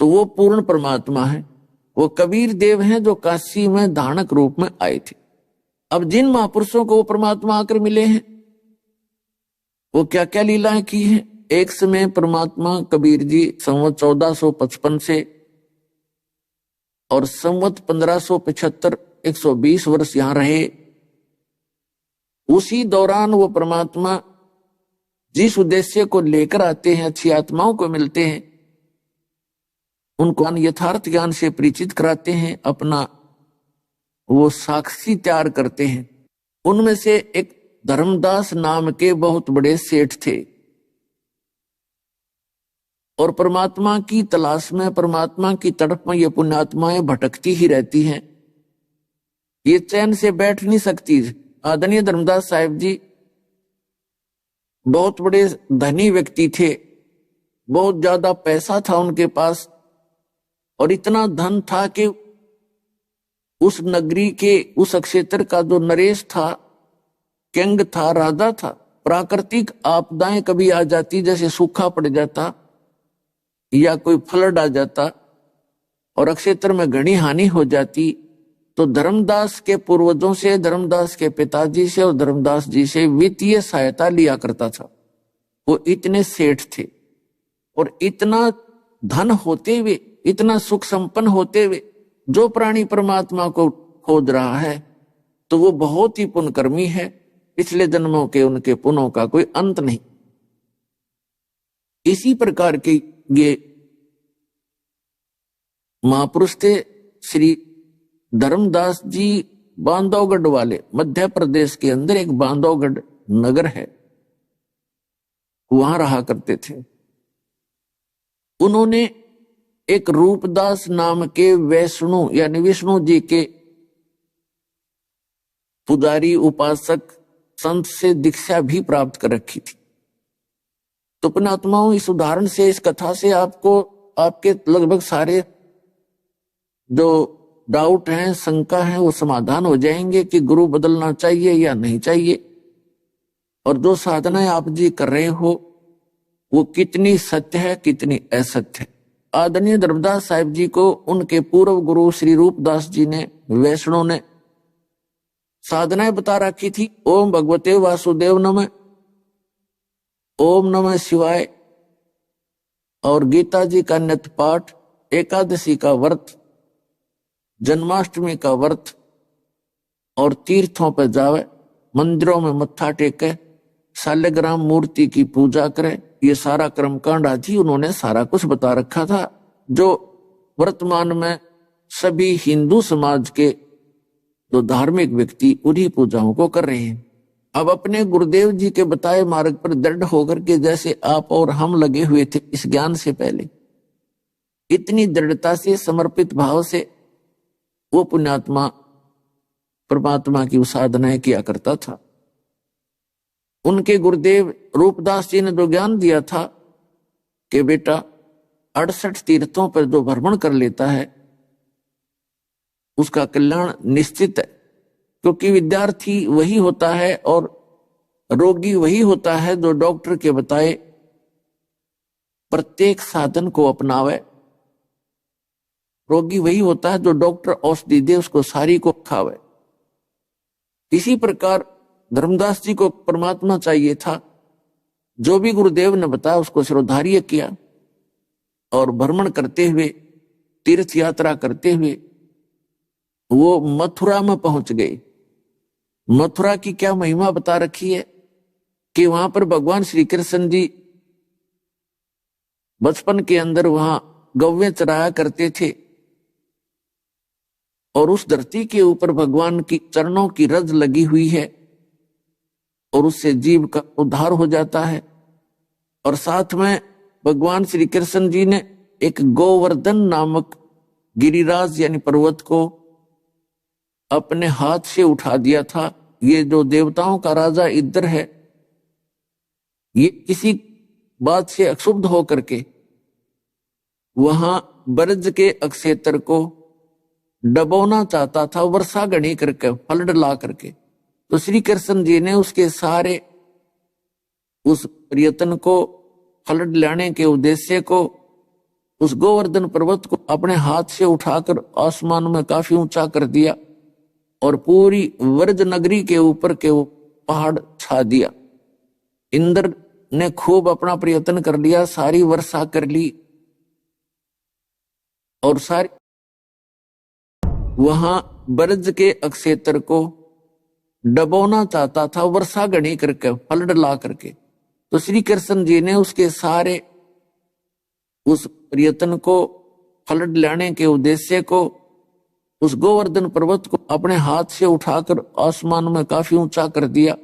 Speaker 1: तो वो पूर्ण परमात्मा है, वो कबीर देव हैं जो काशी में धानक रूप में आए थे। अब जिन महापुरुषों को वो परमात्मा आकर मिले हैं वो क्या क्या लीलाएं की हैं। एक समय परमात्मा कबीर जी संवत 1455 से और संवत 1575 120 वर्ष यहां रहे। उसी दौरान वो परमात्मा जिस उद्देश्य को लेकर आते हैं, अच्छी आत्माओं को मिलते हैं, उनको यथार्थ ज्ञान से परिचित कराते हैं, अपना वो साक्षी तैयार करते हैं। उनमें से एक धर्मदास नाम के बहुत बड़े सेठ थे, और परमात्मा की तलाश में, परमात्मा की तड़प में ये पुण्यात्माएं भटकती ही रहती हैं, ये चैन से बैठ नहीं सकती। आदरणीय धर्मदास साहिब जी बहुत बड़े धनी व्यक्ति थे, बहुत ज्यादा पैसा था उनके पास, और इतना धन था कि उस नगरी के, उस क्षेत्र का जो नरेश था, किंग था, राजा था, प्राकृतिक आपदाएं कभी आ जाती, जैसे सूखा पड़ जाता या कोई फ्लड आ जाता और क्षेत्र में घनी हानि हो जाती, तो धर्मदास के पूर्वजों से, धर्मदास के पिताजी से और धर्मदास जी से वित्तीय सहायता लिया करता था। वो इतने सेठ थे, और इतना धन होते हुए, इतना सुख संपन्न होते हुए, जो प्राणी परमात्मा को खोज रहा है तो वो बहुत ही पुण्यकर्मी है, पिछले जन्मों के उनके पुण्यों का कोई अंत नहीं। इसी प्रकार के ये महापुरुष थे। श्री धर्मदास जी बांधवगढ़ वाले, मध्य प्रदेश के अंदर एक बांधवगढ़ नगर है, वहां रहा करते थे। उन्होंने एक रूपदास नाम के वैष्णु यानी विष्णु जी के पुजारी, उपासक, संत से दीक्षा भी प्राप्त कर रखी थी। तो पुण्यात्माओं, इस उदाहरण से, इस कथा से आपको आपके लगभग सारे जो डाउट हैं, शंका हैं, वो समाधान हो जाएंगे कि गुरु बदलना चाहिए या नहीं चाहिए, और जो साधनाएं आप जी कर रहे हो वो कितनी सत्य है, कितनी असत्य है। आदरणीय धर्मदास साहिब जी को उनके पूर्व गुरु श्री रूपदास जी ने, वैष्णव ने, साधनाएं बता रखी थी। ओम भगवते वासुदेव नमः, ओम नमः शिवाय, और गीता जी का नित्य पाठ, एकादशी का व्रत, जन्माष्टमी का व्रत, और तीर्थों पर जावे, मंदिरों में मत्था टेके, शालिग्राम मूर्ति की पूजा करे, ये सारा कर्मकांड आज ही उन्होंने सारा कुछ बता रखा था, जो वर्तमान में सभी हिंदू समाज के जो धार्मिक व्यक्ति उन्हीं पूजाओं को कर रहे हैं। अब अपने गुरुदेव जी के बताए मार्ग पर दृढ़ होकर के, जैसे आप और हम लगे हुए थे इस ज्ञान से पहले, इतनी दृढ़ता से, समर्पित भाव से वो पुण्यात्मा परमात्मा की साधनाएं किया करता था। उनके गुरुदेव रूपदास जी ने जो ज्ञान दिया था कि बेटा 68 तीर्थों पर जो भ्रमण कर लेता है उसका कल्याण निश्चित है, क्योंकि विद्यार्थी वही होता है और रोगी वही होता है जो डॉक्टर के बताए प्रत्येक साधन को अपनावे। रोगी वही होता है जो डॉक्टर औषधि दे उसको सारी को खावे। इसी प्रकार धर्मदास जी को परमात्मा चाहिए था, जो भी गुरुदेव ने बताया उसको शिरोधार्य किया और भ्रमण करते हुए तीर्थ यात्रा करते हुए वो मथुरा में पहुंच गए। मथुरा की क्या महिमा बता रखी है कि वहां पर भगवान श्री कृष्ण जी बचपन के अंदर वहां गौवें चराया करते थे और उस धरती के ऊपर भगवान की चरणों की रज लगी हुई है और उससे जीव का उद्धार हो जाता है। और साथ में भगवान श्री कृष्ण जी ने एक गोवर्धन नामक गिरिराज यानी पर्वत को अपने हाथ से उठा दिया था। ये जो देवताओं का राजा इंद्र है, ये किसी बात से अक्षुब्ध होकर के वहां ब्रज के अक्षेत्र को डबोना चाहता था, वर्षा गणी करके फल ला करके। तो श्री कृष्ण जी ने उसके सारे उस प्रयत्न को फल लाने के उद्देश्य को उस गोवर्धन पर्वत को अपने हाथ से उठाकर आसमान में काफी ऊंचा कर दिया और पूरी व्रज नगरी के ऊपर के वो पहाड़ छा दिया। इंद्र ने खूब अपना प्रयत्न कर लिया, सारी वर्षा कर ली और सारी वहां ब्रज के अक्षेत्र को डबोना चाहता था, वर्षा गणी करके फल ला करके। तो श्री कृष्ण जी ने उसके सारे उस प्रयत्न को फल लाने के उद्देश्य को उस गोवर्धन पर्वत को अपने हाथ से उठाकर आसमान में काफी ऊंचा कर दिया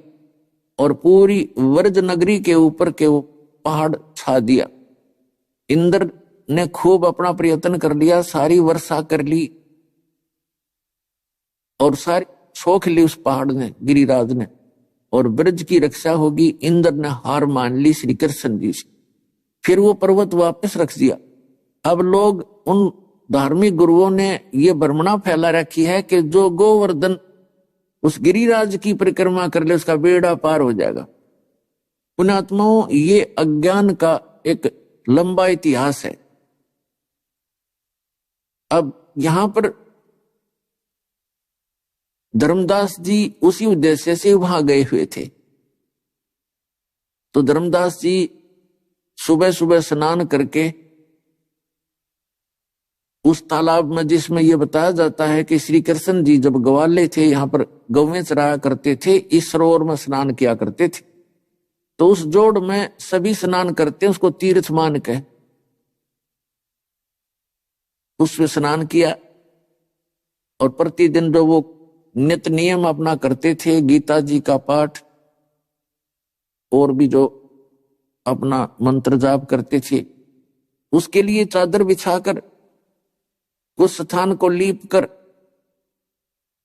Speaker 1: और पूरी व्रज नगरी के ऊपर के वो पहाड़ छा दिया। इंद्र ने खूब अपना प्रयत्न कर लिया, सारी वर्षा कर ली और सारी सोख ली उस पहाड़ ने, गिरिराज ने, और ब्रज की रक्षा होगी। इंद्र ने हार मान ली श्री कृष्ण जी से। फिर वो पर्वत वापस रख दिया। अब लोग उन धार्मिक गुरुओं ने ये भ्रमणा फैला रखी है कि जो गोवर्धन उस गिरिराज की परिक्रमा कर ले उसका बेड़ा पार हो जाएगा। पुण्यात्माओं, ये अज्ञान का एक लंबा इतिहास है। अब यहां पर धर्मदास जी उसी उद्देश्य से वहां गए हुए थे। तो धर्मदास जी सुबह सुबह स्नान करके उस तालाब में, जिसमें यह बताया जाता है कि श्री कृष्ण जी जब ग्वाले थे, यहां पर गौवें चराया करते थे, इस सरोवर में स्नान किया करते थे। तो उस जोड़ में सभी स्नान करते हैं, उसको तीर्थ मान के उसमें स्नान किया और प्रतिदिन जो वो नित्य नियम अपना करते थे, गीता जी का पाठ और भी जो अपना मंत्र जाप करते थे, उसके लिए चादर बिछाकर उस स्थान को लीप कर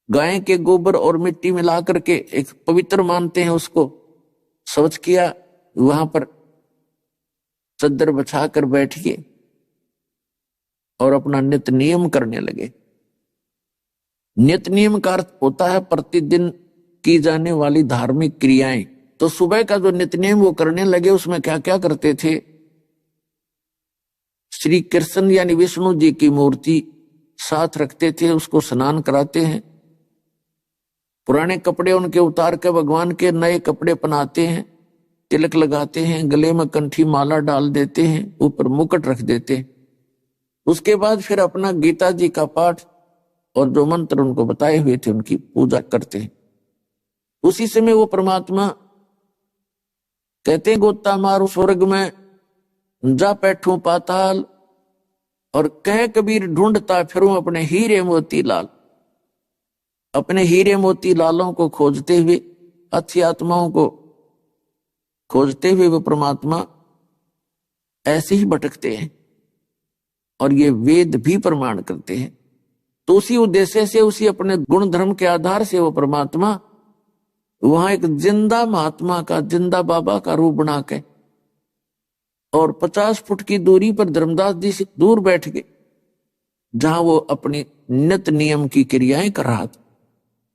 Speaker 1: गाय के गोबर और मिट्टी मिला करके एक पवित्र मानते हैं, उसको शौच किया, वहां पर चादर बिछाकर बैठिए और अपना नित्य नियम करने लगे। नित्य नियम का अर्थ होता है प्रतिदिन की जाने वाली धार्मिक क्रियाएं। तो सुबह का जो नित्य नियम वो करने लगे, उसमें क्या क्या करते थे? श्री कृष्ण यानी विष्णु जी की मूर्ति साथ रखते थे, उसको स्नान कराते हैं, पुराने कपड़े उनके उतार के भगवान के नए कपड़े पहनाते हैं, तिलक लगाते हैं, गले में कंठी माला डाल देते हैं, ऊपर मुकुट रख देते हैं। उसके बाद फिर अपना गीता जी का पाठ और जो मंत्र उनको बताए हुए थे उनकी पूजा करते हैं। उसी समय वो परमात्मा कहते हैं, गोता मारू स्वर्ग में जा बैठूं पाताल, और कह कबीर ढूंढता फिरूं अपने हीरे मोती लाल। अपने हीरे मोती लालों को खोजते हुए, अच्छी आत्माओं को खोजते हुए वो परमात्मा ऐसे ही भटकते हैं। और ये वेद भी प्रमाण करते हैं तो उसी उद्देश्य से, उसी अपने गुण धर्म के आधार से वो परमात्मा वहां एक जिंदा महात्मा का, जिंदा बाबा का रूप बना के और 50 फुट की दूरी पर धर्मदास जी से दूर बैठ गए, जहां वो अपनी नित्य नियम की क्रियाएं कर रहा था।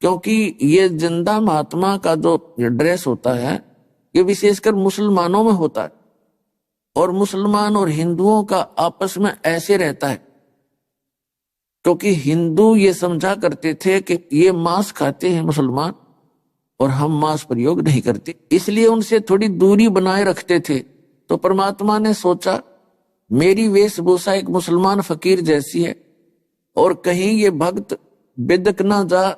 Speaker 1: क्योंकि ये जिंदा महात्मा का जो ड्रेस होता है ये विशेषकर मुसलमानों में होता है, और मुसलमान और हिंदुओं का आपस में ऐसे रहता है, क्योंकि हिंदू ये समझा करते थे कि ये मांस खाते हैं मुसलमान और हम मांस प्रयोग नहीं करते, इसलिए उनसे थोड़ी दूरी बनाए रखते थे। तो परमात्मा ने सोचा मेरी वेशभूषा एक मुसलमान फकीर जैसी है और कहीं ये भक्त बिदक ना जा,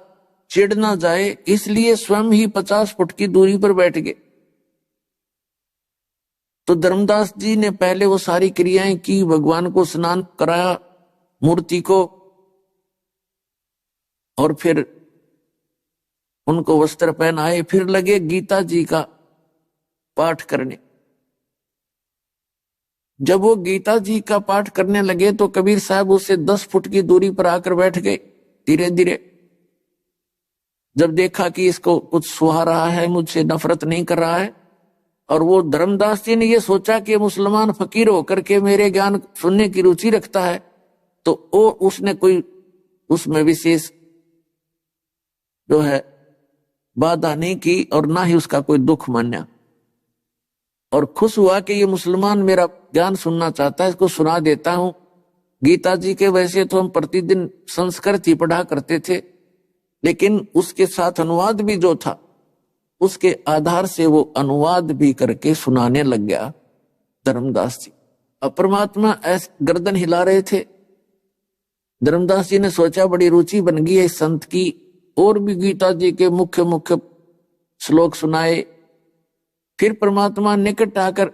Speaker 1: चिढ़ ना जाए, इसलिए स्वयं ही 50 फुट की दूरी पर बैठ गए। तो धर्मदास जी ने पहले वो सारी क्रियाएं की, भगवान को स्नान कराया, मूर्ति को, और फिर उनको वस्त्र पहनाए, फिर लगे गीता जी का पाठ करने। जब वो गीता जी का पाठ करने लगे तो कबीर साहब उससे 10 फुट की दूरी पर आकर बैठ गए। धीरे धीरे जब देखा कि इसको कुछ सुहा रहा है, मुझसे नफरत नहीं कर रहा है, और वो धर्मदास जी ने ये सोचा कि मुसलमान फकीर होकर के मेरे ज्ञान सुनने की रुचि रखता है, तो वो उसने कोई उसमें विशेष जो है बाधा नहीं की और ना ही उसका कोई दुख माना, और खुश हुआ कि ये मुसलमान मेरा ज्ञान सुनना चाहता है, इसको सुना देता हूं। गीता जी के वैसे तो हम प्रतिदिन संस्कृत ही पढ़ा करते थे, लेकिन उसके साथ अनुवाद भी जो था उसके आधार से वो अनुवाद भी करके सुनाने लग गया धर्मदास जी। अब परमात्मा ऐसे गर्दन हिला रहे थे। धर्मदास जी ने सोचा बड़ी रुचि बन गई है इस संत की, और भी गीता जी के मुख्य मुख्य श्लोक सुनाए। फिर परमात्मा निकट आकर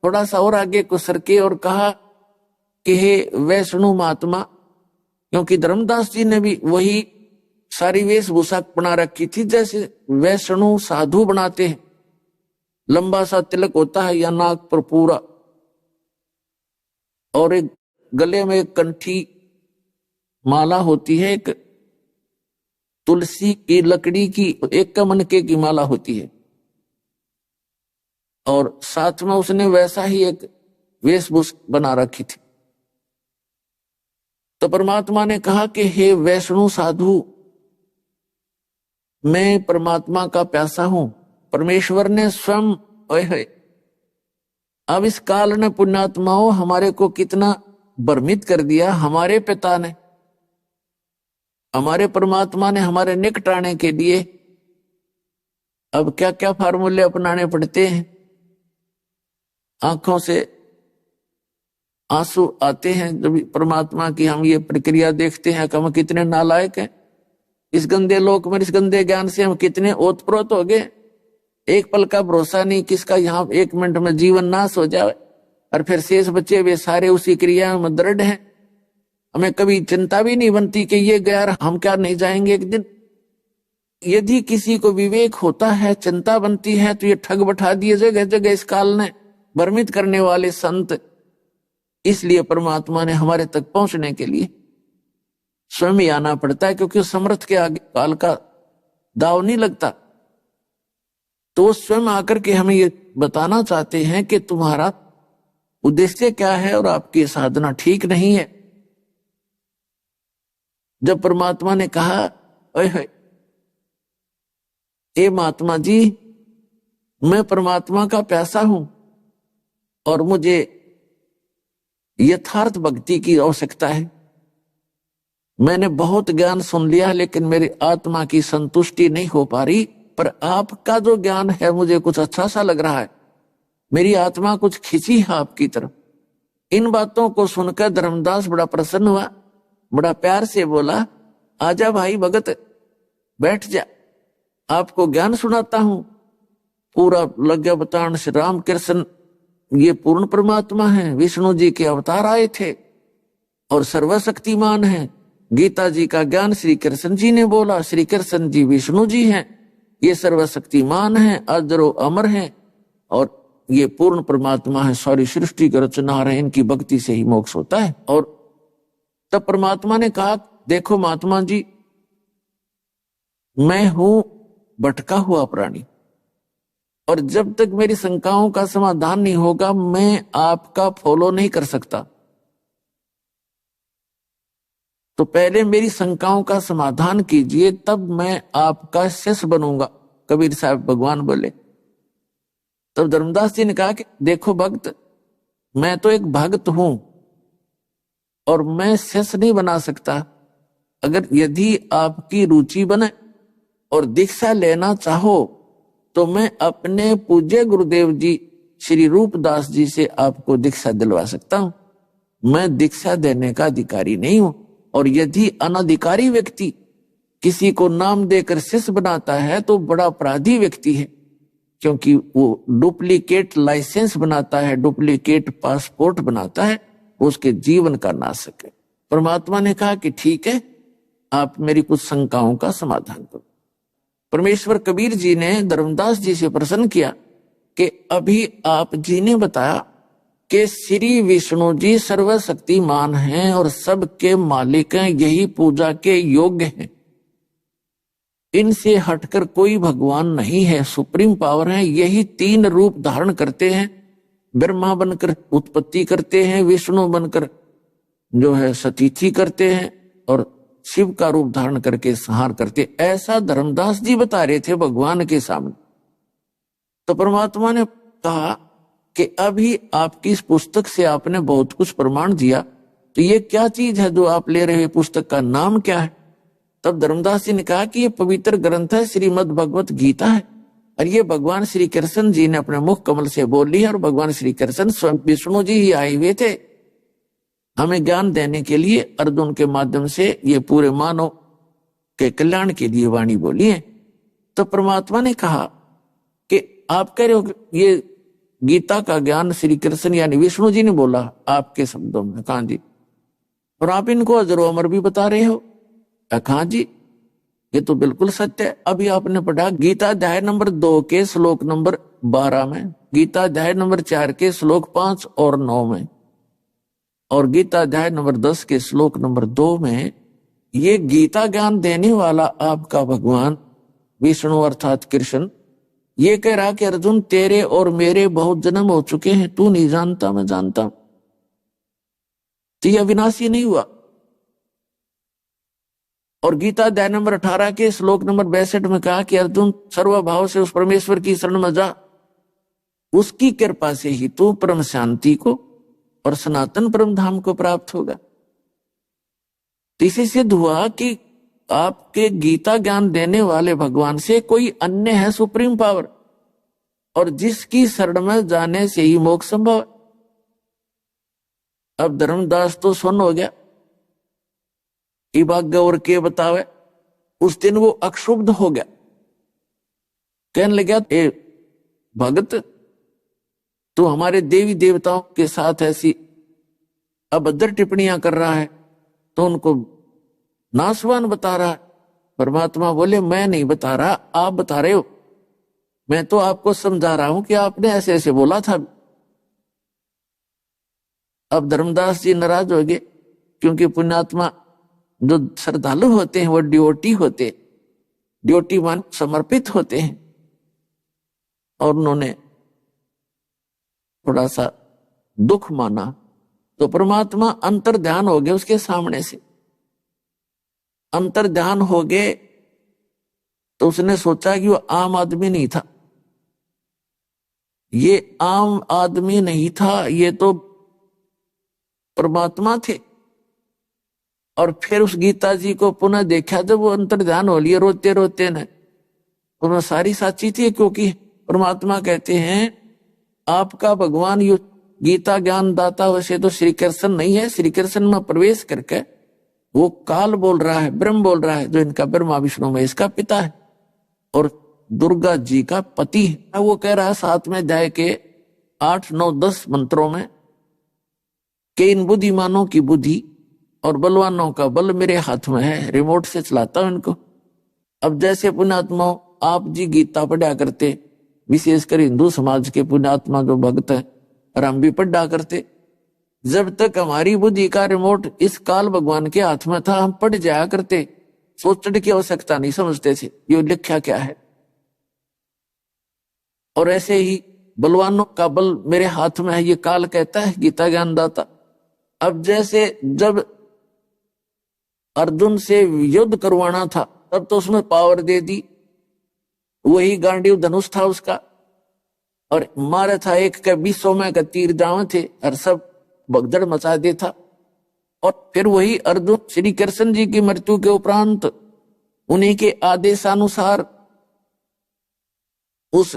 Speaker 1: थोड़ा सा और आगे को सरके और कहा कि हे वैष्णु महात्मा, क्योंकि धर्मदास जी ने भी वही सारी वेशभूषा बना रखी थी जैसे वैष्णु साधु बनाते हैं। लंबा सा तिलक होता है या नाक पर पूरा, और एक गले में एक कंठी माला होती है, एक तुलसी की लकड़ी की एक मनके की माला होती है, और साथ में उसने वैसा ही एक वेशभूषा बना रखी थी। तो परमात्मा ने कहा कि हे वैष्णु साधु, मैं परमात्मा का प्यासा हूं। परमेश्वर ने स्वयं, अब इस काल ने पुण्यात्माओं हमारे को कितना भ्रमित कर दिया। हमारे पिता ने, हमारे परमात्मा ने हमारे निकट आने के लिए अब क्या क्या फार्मूले अपनाने पड़ते हैं। आंखों से आंसू आते हैं जब परमात्मा की हम ये प्रक्रिया देखते हैं कि हम कितने नालायक हैं। इस गंदे लोक में, इस गंदे ज्ञान से हम कितने ओतप्रोत हो गए। एक पल का भरोसा नहीं किसका यहाँ 1 मिनट में जीवन नाश हो जाए, और फिर शेष बचे वे सारे उसी क्रिया में दृढ़ हैं। हमें कभी चिंता भी नहीं बनती कि ये गया, हम क्या नहीं जाएंगे एक दिन। यदि किसी को विवेक होता है, चिंता बनती है, तो ये ठग बैठा दिए जगह जगह इस काल ने, भ्रमित करने वाले संत। इसलिए परमात्मा ने हमारे तक पहुंचने के लिए स्वयं ही आना पड़ता है, क्योंकि समर्थ के आगे काल का दाव नहीं लगता। तो स्वयं आकर के हमें ये बताना चाहते हैं कि तुम्हारा उद्देश्य क्या है और आपकी साधना ठीक नहीं है। जब परमात्मा ने कहा, ओए ए महात्मा जी, मैं परमात्मा का प्यासा हूं और मुझे यथार्थ भक्ति की आवश्यकता है। मैंने बहुत ज्ञान सुन लिया, लेकिन मेरी आत्मा की संतुष्टि नहीं हो पा रही। पर आपका जो ज्ञान है मुझे कुछ अच्छा सा लग रहा है, मेरी आत्मा कुछ खिंची है आपकी तरफ। इन बातों को सुनकर धर्मदास बड़ा प्रसन्न हुआ, बड़ा प्यार से बोला, आजा भाई भगत, बैठ जा, आपको ज्ञान सुनाता हूं। पूरा लग गया बतान। श्री राम कृष्ण ये पूर्ण परमात्मा है, विष्णु जी के अवतार आए थे और सर्वशक्तिमान है। गीता जी का ज्ञान श्री कृष्ण जी ने बोला, श्री कृष्ण जी विष्णु जी हैं, ये सर्वशक्तिमान हैं, अजरो अमर हैं, और ये पूर्ण परमात्मा है, सारी सृष्टि का रचना है, इनकी भक्ति से ही मोक्ष होता है। और तब परमात्मा ने कहा, देखो महात्मा जी, मैं हूं भटका हुआ प्राणी, और जब तक मेरी शंकाओं का समाधान नहीं होगा मैं आपका फॉलो नहीं कर सकता। तो पहले मेरी शंकाओं का समाधान कीजिए, तब मैं आपका शिष्य बनूंगा, कबीर साहब भगवान बोले। तब धर्मदास जी ने कहा कि देखो भक्त, मैं तो एक भक्त हूं और मैं शिष्य नहीं बना सकता। अगर यदि आपकी रुचि बने और दीक्षा लेना चाहो तो मैं अपने पूज्य गुरुदेव जी श्री रूपदास जी से आपको दीक्षा दिलवा सकता हूं। मैं दीक्षा देने का अधिकारी नहीं हूं। और यदि अनधिकारी व्यक्ति किसी को नाम देकर शिष्य बनाता है तो बड़ा अपराधी व्यक्ति है, क्योंकि वो डुप्लीकेट लाइसेंस बनाता है, डुप्लीकेट पासपोर्ट बनाता है, उसके जीवन का नाशक है। परमात्मा ने कहा कि ठीक है, आप मेरी कुछ शंकाओं का समाधान करो। परमेश्वर कबीर जी ने धर्मदास जी से प्रश्न किया कि अभी आप जी ने बताया कि श्री विष्णु जी सर्वशक्तिमान हैं और सबके मालिक हैं, यही पूजा के योग्य हैं, इनसे हटकर कोई भगवान नहीं है, सुप्रीम पावर है, यही 3 रूप धारण करते हैं। ब्रह्मा बनकर उत्पत्ति करते हैं, विष्णु बनकर जो है सतीथि करते हैं, और शिव का रूप धारण करके संहार करते। ऐसा धर्मदास जी बता रहे थे भगवान के सामने। तो परमात्मा ने कहा कि अभी आपकी इस पुस्तक से आपने बहुत कुछ प्रमाण दिया, तो ये क्या चीज है जो आप ले रहे हैं, पुस्तक का नाम क्या है? तब धर्मदास जी ने कहा कि ये पवित्र ग्रंथ है, श्रीमद् भगवत गीता है, और ये भगवान श्री कृष्ण जी ने अपने मुख कमल से बोली है, और भगवान श्री कृष्ण स्वयं विष्णु जी ही आए हुए थे हमें ज्ञान देने के लिए। अर्जुन के माध्यम से ये पूरे मानव के कल्याण के लिए वाणी बोली है। तो परमात्मा ने कहा कि आप कह रहे हो ये गीता का ज्ञान श्री कृष्ण यानी विष्णु जी ने बोला आपके शब्दों में, कहा जी, और आप इनको अजरो अमर भी बता रहे हो, कहा जी ये तो बिल्कुल सत्य है। अभी आपने पढ़ा गीता अध्याय नंबर 2 के श्लोक नंबर 12 में, गीता अध्याय नंबर 4 के श्लोक 5 और 9 में, और गीता अध्याय नंबर 10 के श्लोक नंबर 2 में ये गीता ज्ञान देने वाला आपका भगवान विष्णु अर्थात कृष्ण ये कह रहा कि अर्जुन तेरे और मेरे बहुत जन्म हो चुके हैं, तू नहीं जानता मैं जानता हूं, तो यह अविनाशी नहीं हुआ। और गीता अध्याय नंबर 18 के श्लोक नंबर 62 में कहा कि अर्जुन सर्वभाव से उस परमेश्वर की शरण में जा, उसकी कृपा से ही तू परम शांति को और सनातन परम धाम को प्राप्त होगा। तो इसे सिद्ध हुआ कि आपके गीता ज्ञान देने वाले भगवान से कोई अन्य है सुप्रीम पावर, और जिसकी शरण में जाने से ही मोक्ष संभव है। अब धर्मदास तो सुन हो गया, इबाग और के बतावे, उस दिन वो अक्षुब्ध हो गया, कहने लगा ए भगत तू हमारे देवी देवताओं के साथ ऐसी अभद्र टिप्पणियां कर रहा है, तो उनको नासवान बता रहा है। परमात्मा बोले मैं नहीं बता रहा, आप बता रहे हो, मैं तो आपको समझा रहा हूं कि आपने ऐसे ऐसे बोला था। अब धर्मदास जी नाराज हो गए, क्योंकि पुण्यात्मा जो श्रद्धालु होते हैं वो ड्योटी होते, ड्योटी मान समर्पित होते हैं, और उन्होंने थोड़ा सा दुख माना। तो परमात्मा अंतर ध्यान हो गए उसके सामने से, अंतर ध्यान हो गए तो उसने सोचा कि वो आम आदमी नहीं था, ये आम आदमी नहीं था, ये तो परमात्मा थे। और फिर उस गीता जी को पुनः देखा जब वो अंतर ध्यान हो लिए रोते रोते ने, उन्होंने सारी साची थी, क्योंकि परमात्मा कहते हैं आपका भगवान यो गीता ज्ञान दाता वैसे तो श्री कृष्ण नहीं है, श्री कृष्ण में प्रवेश करके वो काल बोल रहा है, ब्रह्म बोल रहा है, जो इनका ब्रह्मा विष्णु में इसका पिता है और दुर्गा जी का पति है। वो कह रहा है 7वें अध्याय के 8, 9, 10 मंत्रों में कि इन बुद्धिमानों की बुद्धि और बलवानों का बल मेरे हाथ में है, रिमोट से चलाता हूं इनको। अब जैसे पुण्यात्मा आप जी गीता पढ़ा करते, विशेषकर हिंदू समाज के पुण्यात्मा जो भक्त है, और हम भी पढ़ा करते, जब तक हमारी बुद्धि का रिमोट इस काल भगवान के हाथ में था, हम पढ़ जाया करते, सोचने की आवश्यकता नहीं समझते थे ये लिखा क्या है। और ऐसे ही बलवानों का बल मेरे हाथ में है, ये काल कहता है गीता ज्ञानदाता। अब जैसे जब अर्जुन से युद्ध करवाना था तब तो उसमें पावर दे दी, वही गांडीव धनुष था उसका, और मारा था एक के 20 में का तीर जावे थे और सब भगदड़ मचा दे था। और फिर वही अर्जुन श्री कृष्ण जी की मृत्यु के उपरांत उन्हीं के आदेशानुसार उस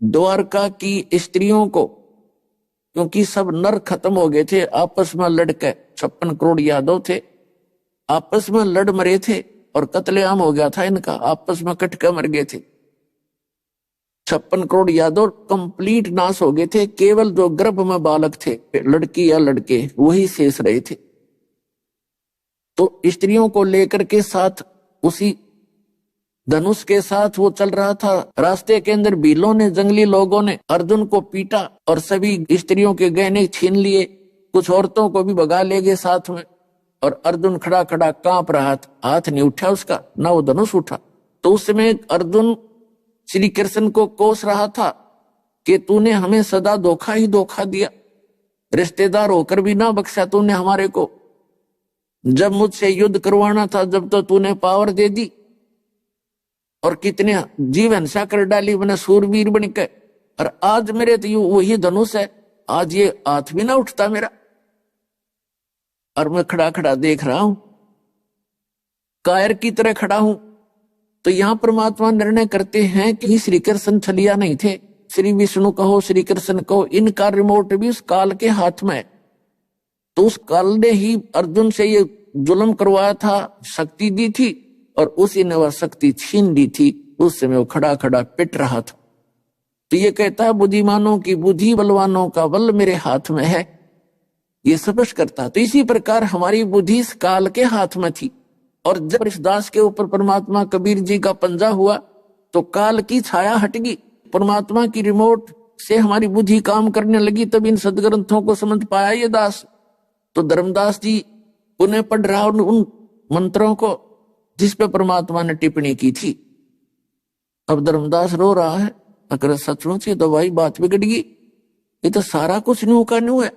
Speaker 1: द्वारका की स्त्रियों को, क्योंकि सब नर खत्म हो गए थे आपस में लड़के, 56 करोड़ यादव थे, आपस में लड़ मरे थे और कत्लेआम हो गया था इनका, आपस में कट के मर गए थे। 56 करोड़ यादव कंप्लीट नाश हो गए थे, केवल जो गर्भ में बालक थे, लड़की या लड़के, वही शेष रहे थे। तो स्त्रियों को लेकर के साथ उसी धनुष के साथ वो चल रहा था। रास्ते के अंदर भीलों ने, जंगली लोगों ने अर्जुन को पीटा और सभी स्त्रियों के गहने छीन लिए, कुछ औरतों को भी भगा ले गए साथ में। और अर्जुन खड़ा खड़ा कांप रहा था, हाथ नहीं उठा उसका, ना वो धनुष उठा। तो उस समय अर्जुन श्री कृष्ण को कोस रहा था कि तूने हमें सदा धोखा ही धोखा दिया, रिश्तेदार होकर भी ना बख्शा तूने हमारे को। जब मुझसे युद्ध करवाना था जब तो तूने पावर दे दी, और कितने जीव हिंसा कर डाली मैंने सूरवीर बन के, और आज मेरे तो वही धनुष है, आज ये हाथ भी ना उठता मेरा, और मैं खड़ा खड़ा देख रहा हूं, कायर की तरह खड़ा हूं। तो यहां परमात्मा निर्णय करते हैं कि श्री कृष्ण छलिया नहीं थे, श्री विष्णु कहो श्री कृष्ण कहो, इनका रिमोट भी उस काल के हाथ में है। तो उस काल ने ही अर्जुन से ये जुल्म करवाया था, शक्ति दी थी, और उसी ने वह शक्ति छीन ली थी। उस समय वो खड़ा खड़ा पिट रहा था। तो ये कहता है बुद्धिमानों की बुद्धि, बलवानों का बल मेरे हाथ में है, ये स्पष्ट करता। तो इसी प्रकार हमारी बुद्धि इस काल के हाथ में थी, और जब इस दास के ऊपर परमात्मा कबीर जी का पंजा हुआ तो काल की छाया हट गई, परमात्मा की रिमोट से हमारी बुद्धि काम करने लगी। तब इन सदग्रंथों को समझ पाया ये दास। तो धर्मदास जी उन्हें पढ़ रहा उन मंत्रों को जिस पे परमात्मा ने टिप्पणी की थी। अब धर्मदास रो रहा है, अगर सचमुच ये तो भाई बात बिगड़ गई, ये तो सारा कुछ न्यू का न्यू है।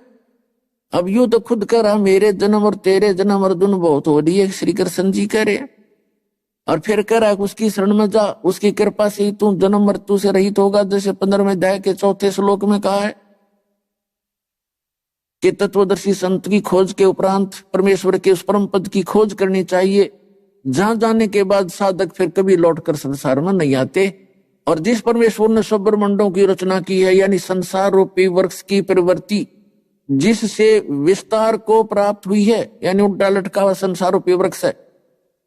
Speaker 1: अब यूं तो खुद कह रहा मेरे जन्म और तेरे जन्म अर्जुन बहुत हो रही है, श्री कृष्ण जी कह रहे हैं, और फिर कह रहा है उसकी शरण में जा, उसकी कृपा से ही तू जन्म मृत्यु से रहित होगा, जैसे 15वें अध्याय के 4थे श्लोक में कहा है कि तत्वदर्शी संत की खोज के उपरांत परमेश्वर के उस परम पद की खोज करनी चाहिए, जहां जाने के बाद साधक फिर कभी लौटकर संसार में नहीं आते। और जिस परमेश्वर ने सब ब्रह्मांडों की रचना की है, यानी संसार रूपी वृक्ष की प्रवृत्ति जिससे विस्तार को प्राप्त हुई है, यानी उल्टा लटका हुआ संसार रूपी वृक्ष है।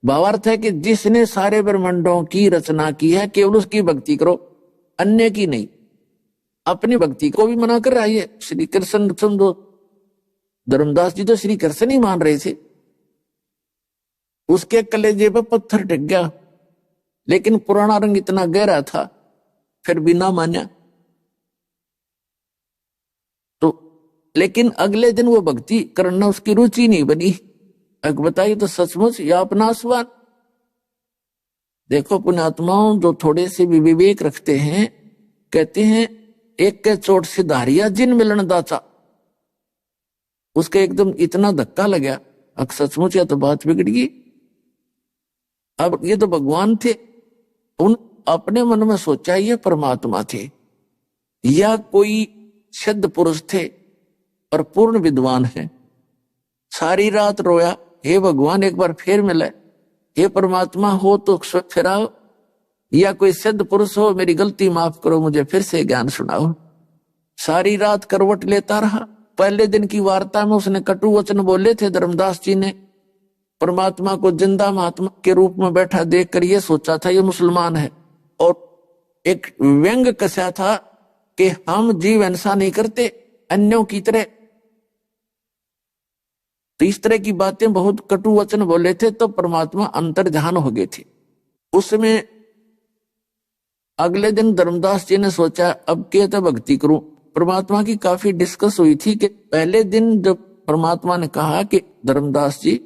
Speaker 1: भावार्थ है कि जिसने सारे ब्रह्मांडों की रचना की है, केवल उसकी भक्ति करो, अन्य की नहीं। अपनी भक्ति को भी मना कर रहा है श्री कृष्ण। समझो धर्मदास जी तो श्री कृष्ण ही मान रहे थे, उसके कलेजे पे पत्थर टिक गया, लेकिन पुराना रंग इतना गहरा था फिर भी ना माना। तो लेकिन अगले दिन वो भक्ति करना उसकी रुचि नहीं बनी। अब बताइए तो सचमुच या अपना स्वान। देखो पुण्यात्माओं जो थोड़े से भी विवेक रखते हैं, कहते हैं एक के चोट से धारिया जिन मिलन दाचा, उसके एकदम इतना धक्का लगा, अब सचमुच या तो बात बिगड़ गई। अब ये तो भगवान थे, उन अपने मन में सोचा ये परमात्मा थे या कोई सिद्ध पुरुष थे और पूर्ण विद्वान है। सारी रात रोया, हे भगवान एक बार फिर मिले, हे परमात्मा हो तो फिराओ, या कोई सिद्ध पुरुष हो मेरी गलती माफ करो, मुझे फिर से ज्ञान सुनाओ। सारी रात करवट लेता रहा। पहले दिन की वार्ता में उसने कटु वचन बोले थे धर्मदास जी ने, परमात्मा को जिंदा महात्मा के रूप में बैठा देखकर ये सोचा था ये मुसलमान है, और एक व्यंग कसा था कि हम जीव ऐसा नहीं करते अन्यों की तरह। तो इस तरह की बातें बहुत कटु वचन बोले थे, तो परमात्मा अंतर्ध्यान हो गए थे। उसमें अगले दिन धर्मदास जी ने सोचा अब क्या तो भक्ति करूं, परमात्मा की काफी डिस्कस हुई थी कि पहले दिन जब परमात्मा ने कहा कि धर्मदास जी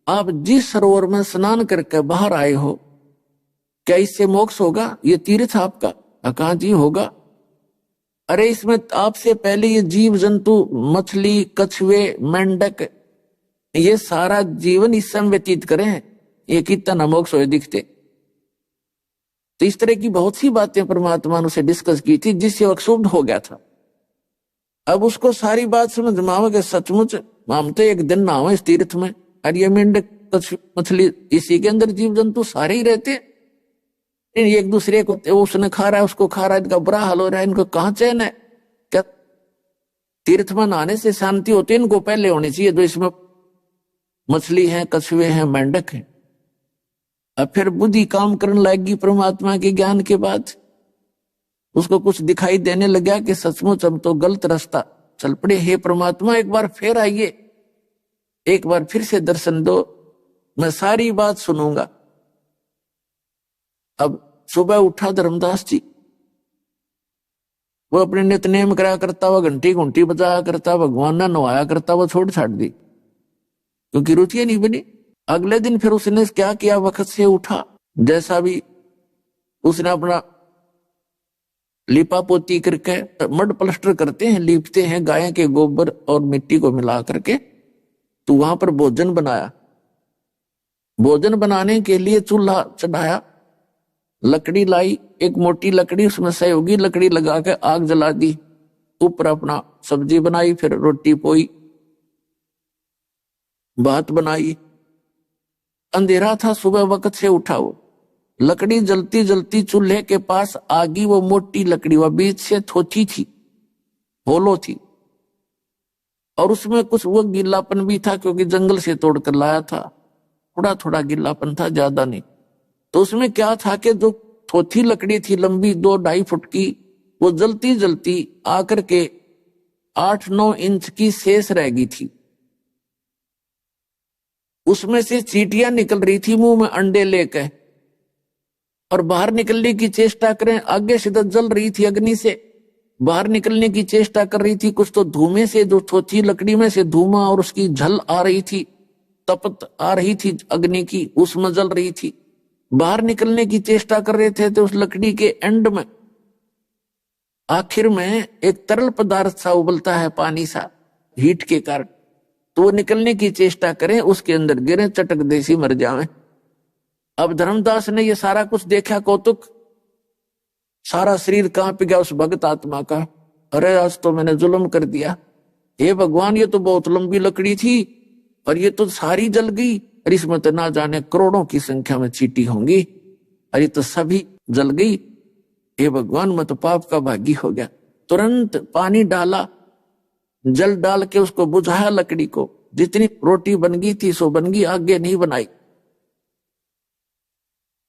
Speaker 1: आप जिस सरोवर में स्नान करके बाहर आए हो, क्या इससे मोक्ष होगा? ये तीर्थ आपका? कहा जी होगा। अरे इसमें आपसे पहले ये जीव जंतु, मछली, कछुए, मेंढक, ये सारा जीवन इस समय व्यतीत करें, ये कितना मोक्ष हो दिखते। तो इस तरह की बहुत सी बातें परमात्मा ने उसे डिस्कस की थी जिससे वो क्षुब्ध हो गया था। अब उसको सारी बात समझ में आवे कि सचमुच हम तो एक दिन नहावे इस तीर्थ में, और ये मेंढक, मछली, इसी के अंदर जीव जंतु सारे ही रहते, एक दूसरे को उसने खा रहा है, उसको खा रहा है, इनका बुरा हाल हो रहा है, इनको कहाँ चैन है? क्या तीर्थ में नहाने से शांति होती है? इनको पहले होनी चाहिए जो इसमें मछली है, कछुए हैं, मेंढक है। अब फिर बुद्धि काम करने लगेगी परमात्मा के ज्ञान के बाद, उसको कुछ दिखाई देने लगा कि सचमुच हम तो गलत रास्ता चल पड़े। हे परमात्मा एक बार फिर आइए, एक बार फिर से दर्शन दो, मैं सारी बात सुनूंगा। अब सुबह उठा धर्मदास जी, वो अपने नित्यनेम करा करता हुआ, घंटी घंटी बजाया करता, भगवान ने नवाया करता, वो छोड़ छाड़ दी क्योंकि रुचियां नहीं बनी। अगले दिन फिर उसने क्या किया, वक्त से उठा, जैसा भी उसने अपना लिपा पोती करके, मड प्लास्टर करते हैं, लीपते हैं गाय के गोबर और मिट्टी को मिला करके, तो वहां पर भोजन बनाया। भोजन बनाने के लिए चूल्हा चढ़ाया, लकड़ी लाई, एक मोटी लकड़ी, उसमें सहयोगी लकड़ी लगा के आग जला दी, ऊपर अपना सब्जी बनाई, फिर रोटी पोई, भात बनाई। अंधेरा था, सुबह वक्त से उठा, वो लकड़ी जलती जलती चूल्हे के पास आगी, वो मोटी लकड़ी, वह बीच से थोथी थी, होलो थी, और उसमें कुछ वो गीलापन भी था क्योंकि जंगल से तोड़कर लाया था, थोड़ा थोड़ा गीलापन था, ज्यादा नहीं। तो उसमें क्या था कि जो थोथी लकड़ी थी लंबी 2-2.5 फुट की, वो जलती जलती आकर के 8-9 इंच की शेष रह गई थी। उसमें से चींटियां निकल रही थी मुंह में अंडे लेकर, और बाहर निकलने की चेष्टा करें, आगे से तो जल रही थी अग्नि से, बाहर निकलने की चेष्टा कर रही थी, कुछ तो धुएं से, जो थोथी लकड़ी में से धुआं और उसकी झल आ रही थी, तपत आ रही थी अग्नि की, उसमें जल रही थी। बाहर निकलने की चेष्टा कर रहे थे तो उस लकड़ी के एंड में आखिर में एक तरल पदार्थ सा उबलता है, पानी सा, हीट के कारण, तो वो निकलने की चेष्टा करें, उसके अंदर गिरे, चटक देसी मर जावे। अब धर्मदास ने ये सारा कुछ देखा, कौतुक, सारा शरीर कांप गया उस भगत आत्मा का। अरे आज तो मैंने जुल्म कर दिया, हे भगवान ये तो बहुत लंबी लकड़ी थी और ये तो सारी जल गई, और इसमें तो ना जाने करोड़ों की संख्या में चींटी होंगी, और ये तो सभी जल गई। हे भगवान मैं तो पाप का भागी हो गया। तुरंत पानी डाला, जल डाल के उसको बुझाया लकड़ी को, जितनी रोटी बन गई थी सो बन गई, आगे नहीं बनाई।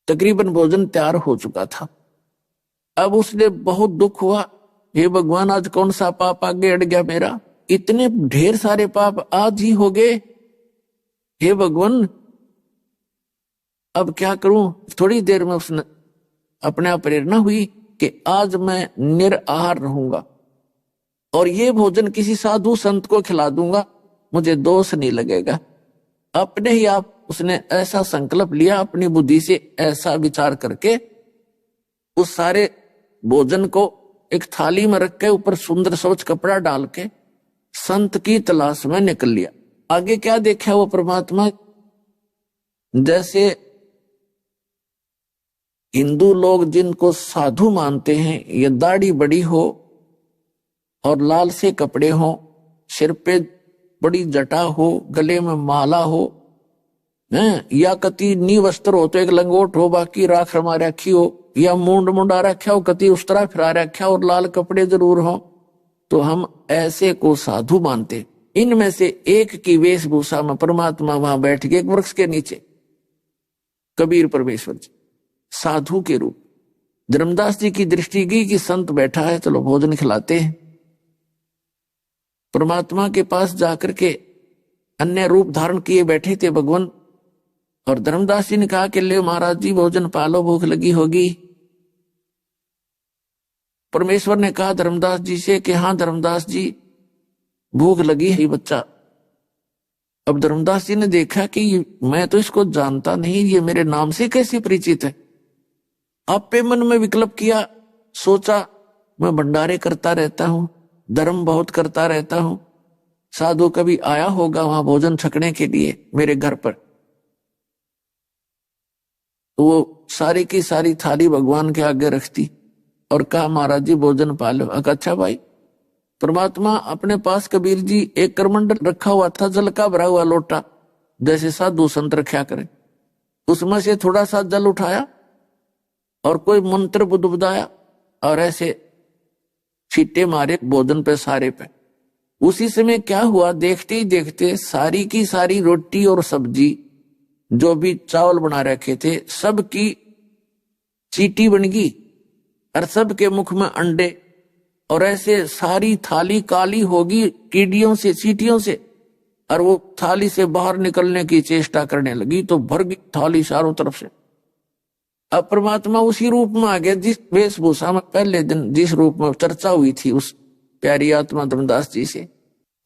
Speaker 1: तकरीबन भोजन तैयार हो चुका था। अब उसने बहुत दुख हुआ, हे भगवान आज कौन सा पाप आगे अड़ गया मेरा, इतने ढेर सारे पाप आज ही हो गए, हे भगवान अब क्या करूं। थोड़ी देर में उसने अपने आप प्रेरणा हुई कि आज मैं निराहार रहूंगा और ये भोजन किसी साधु संत को खिला दूंगा, मुझे दोष नहीं लगेगा। अपने ही आप उसने ऐसा संकल्प लिया, अपनी बुद्धि से ऐसा विचार करके उस सारे भोजन को एक थाली में रख के ऊपर सुंदर स्वच्छ कपड़ा डाल के संत की तलाश में निकल लिया। आगे क्या देखा वो परमात्मा, जैसे हिंदू लोग जिनको साधु मानते हैं, ये दाढ़ी बड़ी हो और लाल से कपड़े हो, सिर पे बड़ी जटा हो, गले में माला हो, या कति नी वस्त्र हो तो एक लंगोट हो, बाकी राख रमा रखी हो, या मूंड मुंडा रखा हो, कति उस तरह फिरा रखा और लाल कपड़े जरूर हो, तो हम ऐसे को साधु मानते। इनमें से एक की वेशभूषा में परमात्मा वहां बैठ के एक वृक्ष के नीचे, कबीर परमेश्वर जी साधु के रूप। धर्मदास जी की दृष्टि गई कि संत बैठा है, चलो भोजन खिलाते हैं। परमात्मा के पास जाकर के अन्य रूप धारण किए बैठे थे भगवान, और धर्मदास जी ने कहा कि ले महाराज जी भोजन पालो, भूख लगी होगी। परमेश्वर ने कहा धर्मदास जी से कि हाँ धर्मदास जी, भूख लगी है बच्चा। अब धर्मदास जी ने देखा कि मैं तो इसको जानता नहीं, ये मेरे नाम से कैसे परिचित है। आपे मन में विकल्प किया, सोचा मैं भंडारे करता रहता हूं, धर्म बहुत करता रहता हूं, साधु कभी आया होगा वहां भोजन छकने के लिए मेरे घर पर। तो वो सारी की सारी थाली भगवान के आगे रखती और कहा महाराज जी भोजन पालो। अच्छा भाई, परमात्मा अपने पास कबीर जी एक करमंडल रखा हुआ था, जल का भरा हुआ लोटा, जैसे साधु संत रखा करे, उसमें से थोड़ा सा जल उठाया और कोई मंत्र बुदबुदाया और ऐसे छींटे मारे भोजन पे सारे पे। उसी समय क्या हुआ, देखते ही देखते सारी की सारी रोटी और सब्जी जो भी चावल बना रखे थे सबकी चीटी बन गई और सबके मुख में अंडे, और ऐसे सारी थाली काली होगी कीड़ियों से, चींटियों से, और वो थाली से बाहर निकलने की चेष्टा करने लगी तो भर गई थाली चारों तरफ से। अब परमात्मा उसी रूप में आ गया जिस वेशभूषा में पहले दिन जिस रूप में चर्चा हुई थी उस प्यारी आत्मा धर्मदास जी से।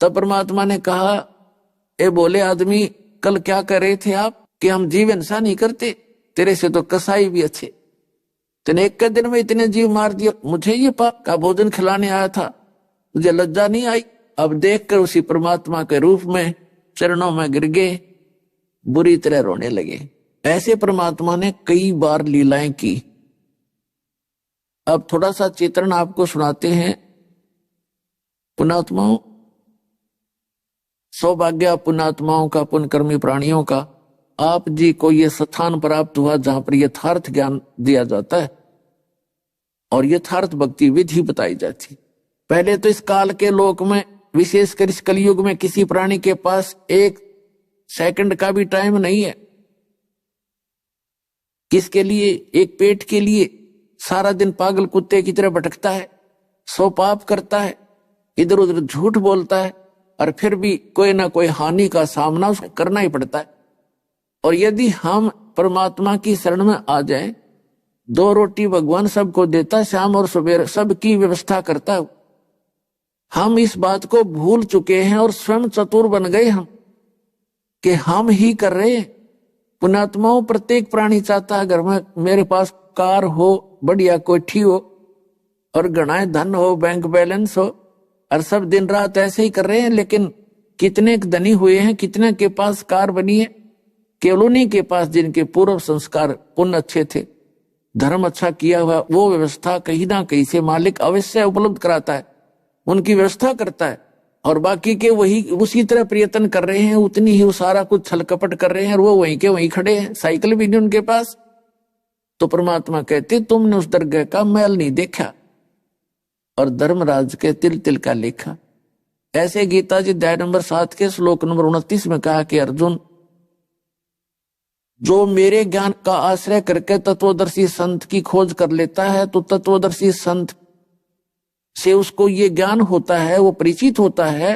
Speaker 1: तब परमात्मा ने कहा, ए बोले आदमी, कल क्या कर रहे थे आप कि हम जीव हिंसा नहीं करते, तेरे से तो कसाई भी अच्छे, तेने एक के दिन में इतने जीव मार दिया, मुझे ये पाप का भोजन खिलाने आया था, मुझे लज्जा नहीं आई। अब देखकर उसी परमात्मा के रूप में चरणों में गिर गए, बुरी तरह रोने लगे। ऐसे परमात्मा ने कई बार लीलाएं की। अब थोड़ा सा चित्रण आपको सुनाते हैं। पुण्यात्माओं, सौभाग्य पुण्यात्माओं का, पुण्यकर्मी प्राणियों का, आप जी को यह स्थान प्राप्त हुआ जहां पर यथार्थ ज्ञान दिया जाता है और यथार्थ भक्ति विधि बताई जाती। पहले तो इस काल के लोक में, विशेषकर इस कलयुग में, किसी प्राणी के पास एक सेकंड का भी टाइम नहीं है। किसके लिए? एक पेट के लिए सारा दिन पागल कुत्ते की तरह भटकता है, सौ पाप करता है, इधर उधर झूठ बोलता है, और फिर भी कोई ना कोई हानि का सामना उसको करना ही पड़ता है। और यदि हम परमात्मा की शरण में आ जाएं, 2 रोटी भगवान सबको देता, शाम और सवेरे सबकी व्यवस्था करता है। हम इस बात को भूल चुके हैं और स्वयं चतुर बन गए हम कि हम ही कर रहे हैं। पुण्यात्माओं, प्रत्येक प्राणी चाहता है घर में मेरे पास कार हो, बढ़िया कोठी हो और गणाए धन हो, बैंक बैलेंस हो, और सब दिन रात ऐसे ही कर रहे हैं। लेकिन कितने धनी हुए हैं, कितने के पास कार बनी है? केवल उन्हीं के पास जिनके पूर्व संस्कार पुण्य अच्छे थे, धर्म अच्छा किया हुआ। वो व्यवस्था कहीं ना कहीं से मालिक अवश्य उपलब्ध कराता है, उनकी व्यवस्था करता है, और बाकी के वही उसी तरह प्रयत्न कर रहे हैं, उतनी ही वो सारा कुछ छल कपट कर रहे हैं, और वो वहीं के वहीं खड़े हैं, साइकिल भी नहीं उनके पास। तो परमात्मा कहते, तुमने उस दरगाह का मैल नहीं देखा और धर्मराज के तिल तिल का लेखा। ऐसे गीता जी अध्याय नंबर 7 के श्लोक नंबर 29 में कहा कि अर्जुन, जो मेरे ज्ञान का आश्रय करके तत्वदर्शी संत की खोज कर लेता है, तो तत्वदर्शी संत से उसको ये ज्ञान होता है, वो परिचित होता है,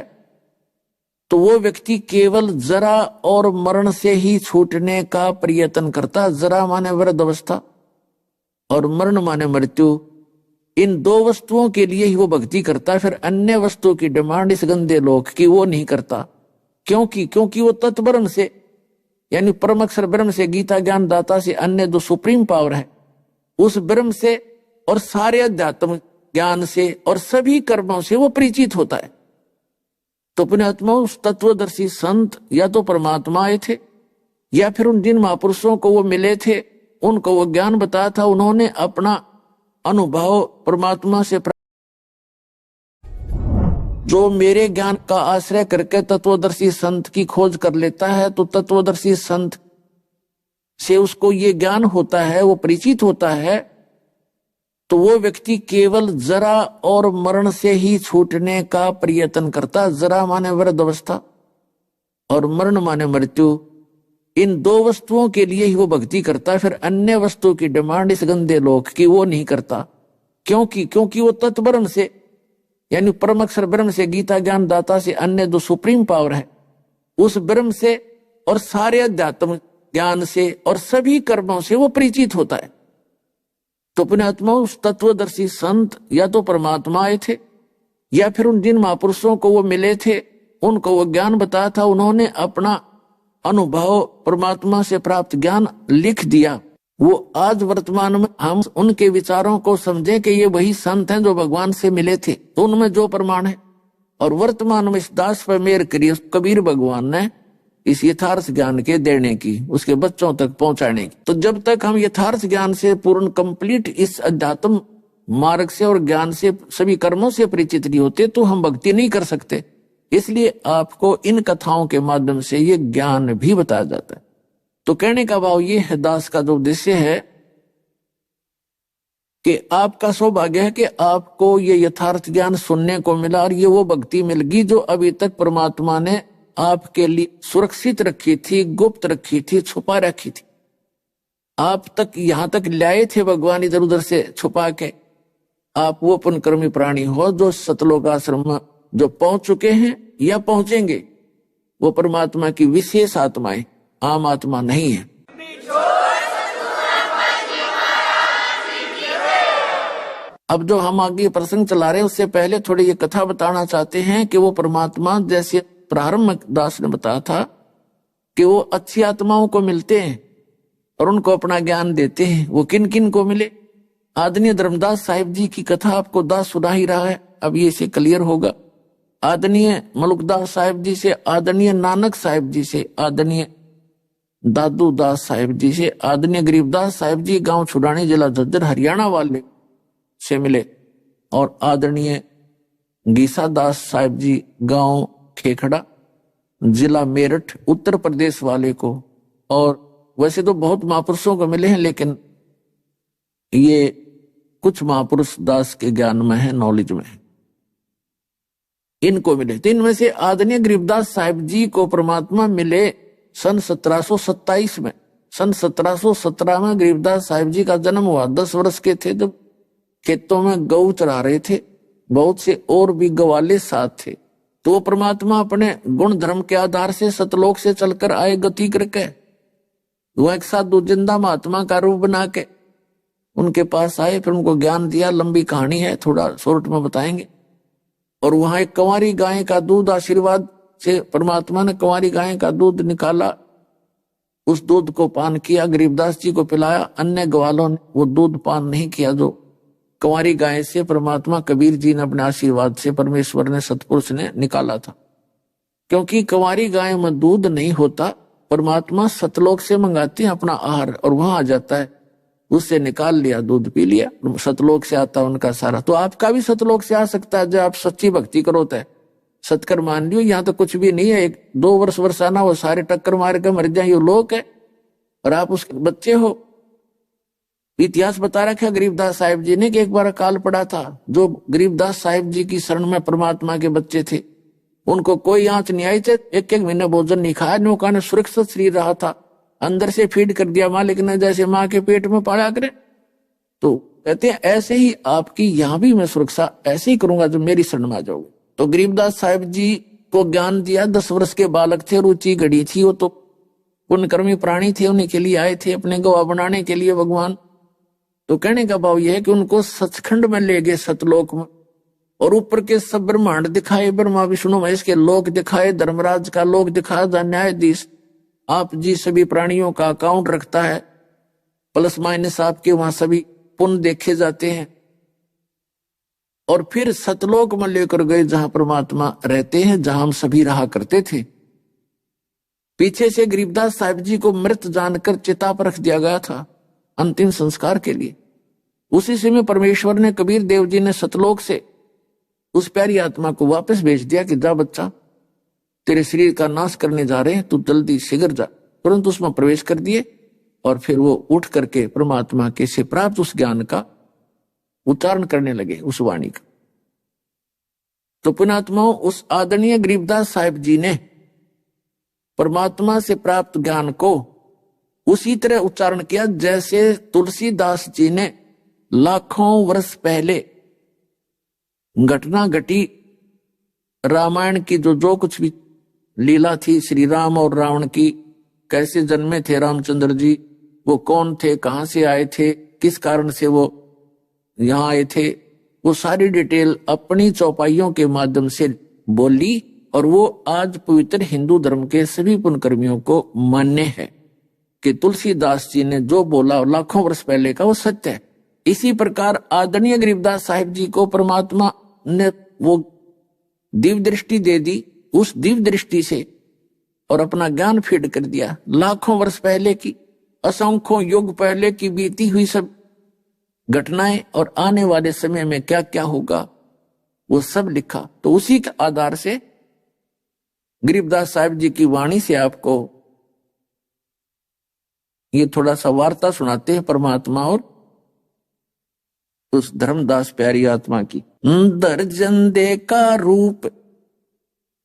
Speaker 1: तो वो व्यक्ति केवल जरा और मरण से ही छूटने का प्रयत्न करता। जरा माने वृद्ध अवस्था और मरण माने मृत्यु। इन 2 वस्तुओं के लिए ही वो भक्ति करता। फिर अन्य वस्तुओं की डिमांड इस गंदे लोक की वो नहीं करता। क्योंकि वो तत्ब्रह्म से, यानी परम अक्षर ब्रह्म से, गीता ज्ञान दाता से, अन्य जो सुप्रीम पावर है, उस ब्रह्म से और सारे अध्यात्म ज्ञान से और सभी कर्मों से वो परिचित होता है। तो पुण्यात्मा, उस तत्वदर्शी संत या तो परमात्मा आए थे, या फिर उन जिन महापुरुषों को वो मिले थे उनको वो ज्ञान बताया था, उन्होंने अपना अनुभव परमात्मा से जो मेरे ज्ञान का आश्रय करके तत्वदर्शी संत की खोज कर लेता है, तो तत्वदर्शी संत से उसको ये ज्ञान होता है, वो परिचित होता है, तो वो व्यक्ति केवल जरा और मरण से ही छूटने का प्रयत्न करता। जरा माने वृद्ध अवस्था और मरण माने मृत्यु। इन 2 वस्तुओं के लिए ही वो भक्ति करता। फिर अन्य वस्तुओं की डिमांड इस गंदे लोक की वो नहीं करता। क्योंकि वो तत्ब्रह्म से, यानी परम अक्षर ब्रह्म से, गीता ज्ञान दाता से, अन्य जो सुप्रीम पावर है, उस ब्रह्म से और सारे अध्यात्म ज्ञान से और सभी कर्मों से वो परिचित होता है। तो पुण्यात्मा उस तत्वदर्शी संत या तो परमात्मा आए थे, या फिर उन जिन महापुरुषों को वो मिले थे उनको वो ज्ञान बताया था, उन्होंने अपना अनुभव परमात्मा से प्राप्त ज्ञान लिख दिया। वो आज वर्तमान में हम उनके विचारों को समझे कि ये वही संत हैं जो भगवान से मिले थे, तो उनमें जो प्रमाण है। और वर्तमान में इस दास पर मेहर करी कबीर भगवान ने इस यथार्थ ज्ञान के देने की, उसके बच्चों तक पहुंचाने की। तो जब तक हम यथार्थ ज्ञान से पूर्ण कंप्लीट इस अध्यात्म मार्ग से और ज्ञान से सभी कर्मों से परिचित नहीं होते तो हम भक्ति नहीं कर सकते। इसलिए आपको इन कथाओं के माध्यम से ये ज्ञान भी बताया जाता है। तो कहने का भाव ये है, दास का जो उद्देश्य है कि आपका सौभाग्य है कि आपको ये यथार्थ ज्ञान सुनने को मिला और ये वो भक्ति मिल गई जो अभी तक परमात्मा ने आपके लिए सुरक्षित रखी थी, गुप्त रखी थी, छुपा रखी थी। आप तक यहां तक लाए थे भगवान इधर उधर से छुपा के। आप वो पुण्यकर्मी प्राणी हो जो सतलोक आश्रम में जो पहुंच चुके हैं या पहुंचेंगे, वो परमात्मा की विशेष आत्माएं, आम आत्मा नहीं है। अब जो हम आगे प्रसंग चला रहे हैं उससे पहले थोड़ी ये कथा बताना चाहते हैं कि वो परमात्मा जैसे प्रारंभ में दास ने बताया था कि वो अच्छी आत्माओं को मिलते हैं और उनको अपना ज्ञान देते हैं। वो किन किन को मिले? आदरणीय धर्मदास साहिब जी की कथा आपको दास सुना ही रहा है, अब ये से क्लियर होगा। आदरणीय मलुकदास साहिब जी से, आदरणीय नानक साहिब जी से, आदरणीय दादू दास साहिब जी से, आदरणीय गरीबदास साहिब जी गांव छुड़ानी जिला झज्जर हरियाणा वाले से मिले, और आदरणीय गीसा दास साहिब जी गांव खेखड़ा जिला मेरठ उत्तर प्रदेश वाले को। और वैसे तो बहुत महापुरुषों को मिले हैं, लेकिन ये कुछ महापुरुष दास के ज्ञान में है, नॉलेज में है, इनको मिले। तो इनमें से आदरणीय गरीबदास साहिब जी को परमात्मा मिले सन 1727 में। सन 1717 में गरीबदास साहिब जी का जन्म हुआ। 10 वर्ष के थे जब खेतों में गऊ चरा रहे थे, बहुत से और भी गवाले साथ थे। तो वो परमात्मा अपने गुण धर्म के आधार से सतलोक से चलकर आए गति करके, वो एक साधु जिंदा महात्मा का रूप बना के उनके पास आए, फिर उनको ज्ञान दिया। लंबी कहानी है, थोड़ा शॉर्ट में बताएंगे। और वहां एक कंवारी गाय का दूध, आशीर्वाद से परमात्मा ने कंवारी गाय का दूध निकाला, उस दूध को पान किया, गरीबदास जी को पिलाया। अन्य ग्वालों ने वो दूध पान नहीं किया जो कंवारी गाय से परमात्मा कबीर जी ने अपने आशीर्वाद से, परमेश्वर ने, सतपुरुष ने निकाला था। क्योंकि कंवारी गाय में दूध नहीं होता, परमात्मा सतलोक से मंगाते हैं अपना आहार और वहां आ जाता है, उससे निकाल लिया, दूध पी लिया, सतलोक से आता उनका सारा। तो आपका भी सतलोक से आ सकता है जब आप सच्ची भक्ति करो। तो सत्कर मान लियो, यहाँ तो कुछ भी नहीं है। 1-2 वर्ष आना वो सारे टक्कर मार के मर जाए, ये लोक है और आप उसके बच्चे हो। इतिहास बता रखा गरीबदास साहिब जी ने कि एक बार अकाल पड़ा था। जो गरीबदास साहिब जी की शरण में परमात्मा के बच्चे थे उनको कोई आंच नहीं आई थे, 1-1 महीने भोजन नहीं खाया। नौका ने सुरक्षित शरीर रहा था, अंदर से फीड कर दिया मालिक ने, जैसे माँ के पेट में पाला करे। तो कहते हैं ऐसे ही आपकी यहाँ भी मैं सुरक्षा ऐसे ही करूंगा जब मेरी शरण में आ जाओगे। तो गरीबदास साहिब जी को ज्ञान दिया। 10 वर्ष के बालक थे, रुचि घड़ी थी, वो तो पुण्यकर्मी प्राणी थे, उन्हीं के लिए आए थे अपने गवाह बनाने के लिए भगवान। तो कहने का भाव यह है कि उनको सचखंड में ले गए, सतलोक में, और ऊपर के सब ब्रह्मांड दिखाए, ब्रह्मा विष्णु महेश के लोक दिखाए, धर्मराज का लोक दिखाया, न्यायाधीश आप जी सभी प्राणियों का अकाउंट रखता है, प्लस माइनस आपके वहां सभी पुण्य देखे जाते हैं। और फिर सतलोक में लेकर गए जहां परमात्मा रहते हैं, जहां हम सभी रहा करते थे। पीछे से गरीबदास साहिब जी को मृत जानकर चिता पर रख दिया गया था अंतिम संस्कार के लिए। उसी समय परमेश्वर ने, कबीर देव जी ने सतलोक से उस प्यारी आत्मा को वापस भेज दिया कि जा बच्चा, तेरे शरीर का नाश करने जा रहे हैं, तू जल्दी शीघ्र जा। तुरंत उसमें प्रवेश कर दिए और फिर वो उठ करके परमात्मा के से प्राप्त उस ज्ञान का उच्चारण करने लगे, उस वाणी का। तो पुण्यात्माओं, उस आदरणीय गरीबदास साहिब जी ने परमात्मा से प्राप्त ज्ञान को उसी तरह उच्चारण किया जैसे तुलसीदास जी ने लाखों वर्ष पहले घटना घटी, रामायण की जो कुछ भी लीला थी, श्री राम और रावण की, कैसे जन्मे थे रामचंद्र जी, वो कौन थे, कहां से आए थे, किस कारण से वो यहाँ आए थे, वो सारी डिटेल अपनी चौपाइयों के माध्यम से बोली और वो आज पवित्र हिंदू धर्म के सभी पुण्यकर्मियों को मान्य है कि तुलसीदास जी ने जो बोला लाखों वर्ष पहले का वो सत्य है। इसी प्रकार आदरणीय गरीबदास साहिब जी को परमात्मा ने वो दिव्य दृष्टि दे दी, उस दिव्य दृष्टि से और अपना ज्ञान फीड कर दिया। लाखों वर्ष पहले की, असंख्यों युग पहले की बीती हुई सब घटनाएं और आने वाले समय में क्या क्या होगा वो सब लिखा। तो उसी के आधार से गरीबदास साहिब जी की वाणी से आपको ये थोड़ा सा वार्ता सुनाते हैं परमात्मा और उस धर्मदास प्यारी आत्मा की। दर्जन दे का रूप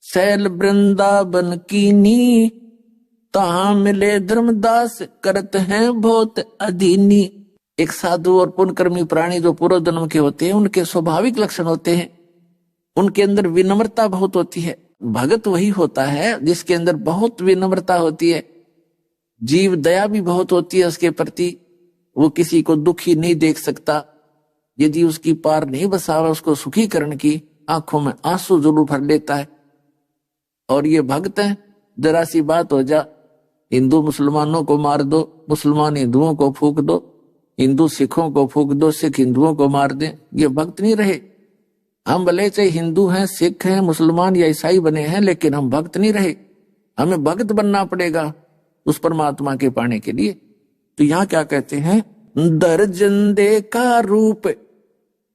Speaker 1: शैल वृंदावन कीनी, तहां मिले धर्मदास करत हैं बहुत अधीनी। एक साधु और पुण्यकर्मी प्राणी जो पूर्व जन्म के होते हैं उनके स्वाभाविक लक्षण होते हैं, उनके अंदर विनम्रता बहुत होती है। भगत वही होता है जिसके अंदर बहुत विनम्रता होती है, जीव दया भी बहुत होती है उसके प्रति, वो किसी को दुखी नहीं देख सकता। यदि उसकी पार नहीं बसावा उसको सुखीकरण की आंखों में आंसू जरूर भर लेता है। और ये भक्त है, जरा सी बात हो जा, हिंदू मुसलमानों को मार दो, मुसलमान हिंदुओं को फूंक दो, हिंदू सिखों को फूंक दो, सिख हिंदुओं को मार दे, ये भक्त नहीं रहे। हम भले चाहे हिंदू हैं, सिख हैं, मुसलमान या ईसाई बने हैं, लेकिन हम भक्त नहीं रहे। हमें भक्त बनना पड़ेगा उस परमात्मा के पाने के लिए। तो यहाँ क्या कहते हैं, दर्जन दे का रूप,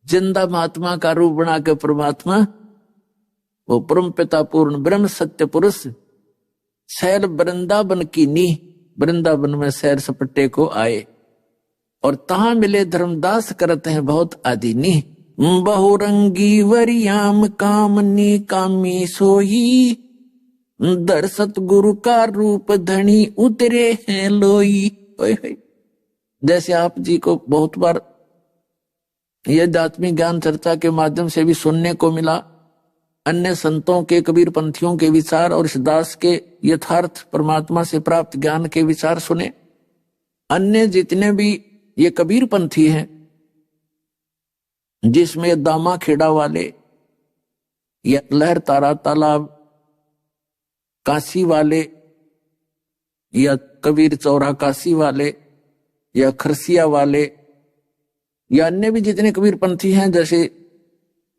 Speaker 1: जिंदा महात्मा का रूप बना के परमात्मा वो परम पिता पूर्ण ब्रह्म सत्य पुरुष शैल वृंदावन की नींह, वृंदावन में सैर सपट्टे को आए और तहां मिले धर्मदास करते हैं बहुत आदीनी। बहुरंगी वरियाम कामनी कामी सोई, दर्शत गुरु का रूप धनी उतरे हैं लोई। जैसे आप जी को बहुत बार यह आध्यात्मिक ज्ञान चर्चा के माध्यम से भी सुनने को मिला, अन्य संतों के कबीर पंथियों के विचार और इस दास के यथार्थ परमात्मा से प्राप्त ज्ञान के विचार सुने। अन्य जितने भी ये कबीर पंथी हैं, जिसमें दामा खेड़ा वाले या लहर तारा तालाब काशी वाले या कबीर चौरा काशी वाले या खरसिया वाले या अन्य भी जितने कबीर पंथी हैं, जैसे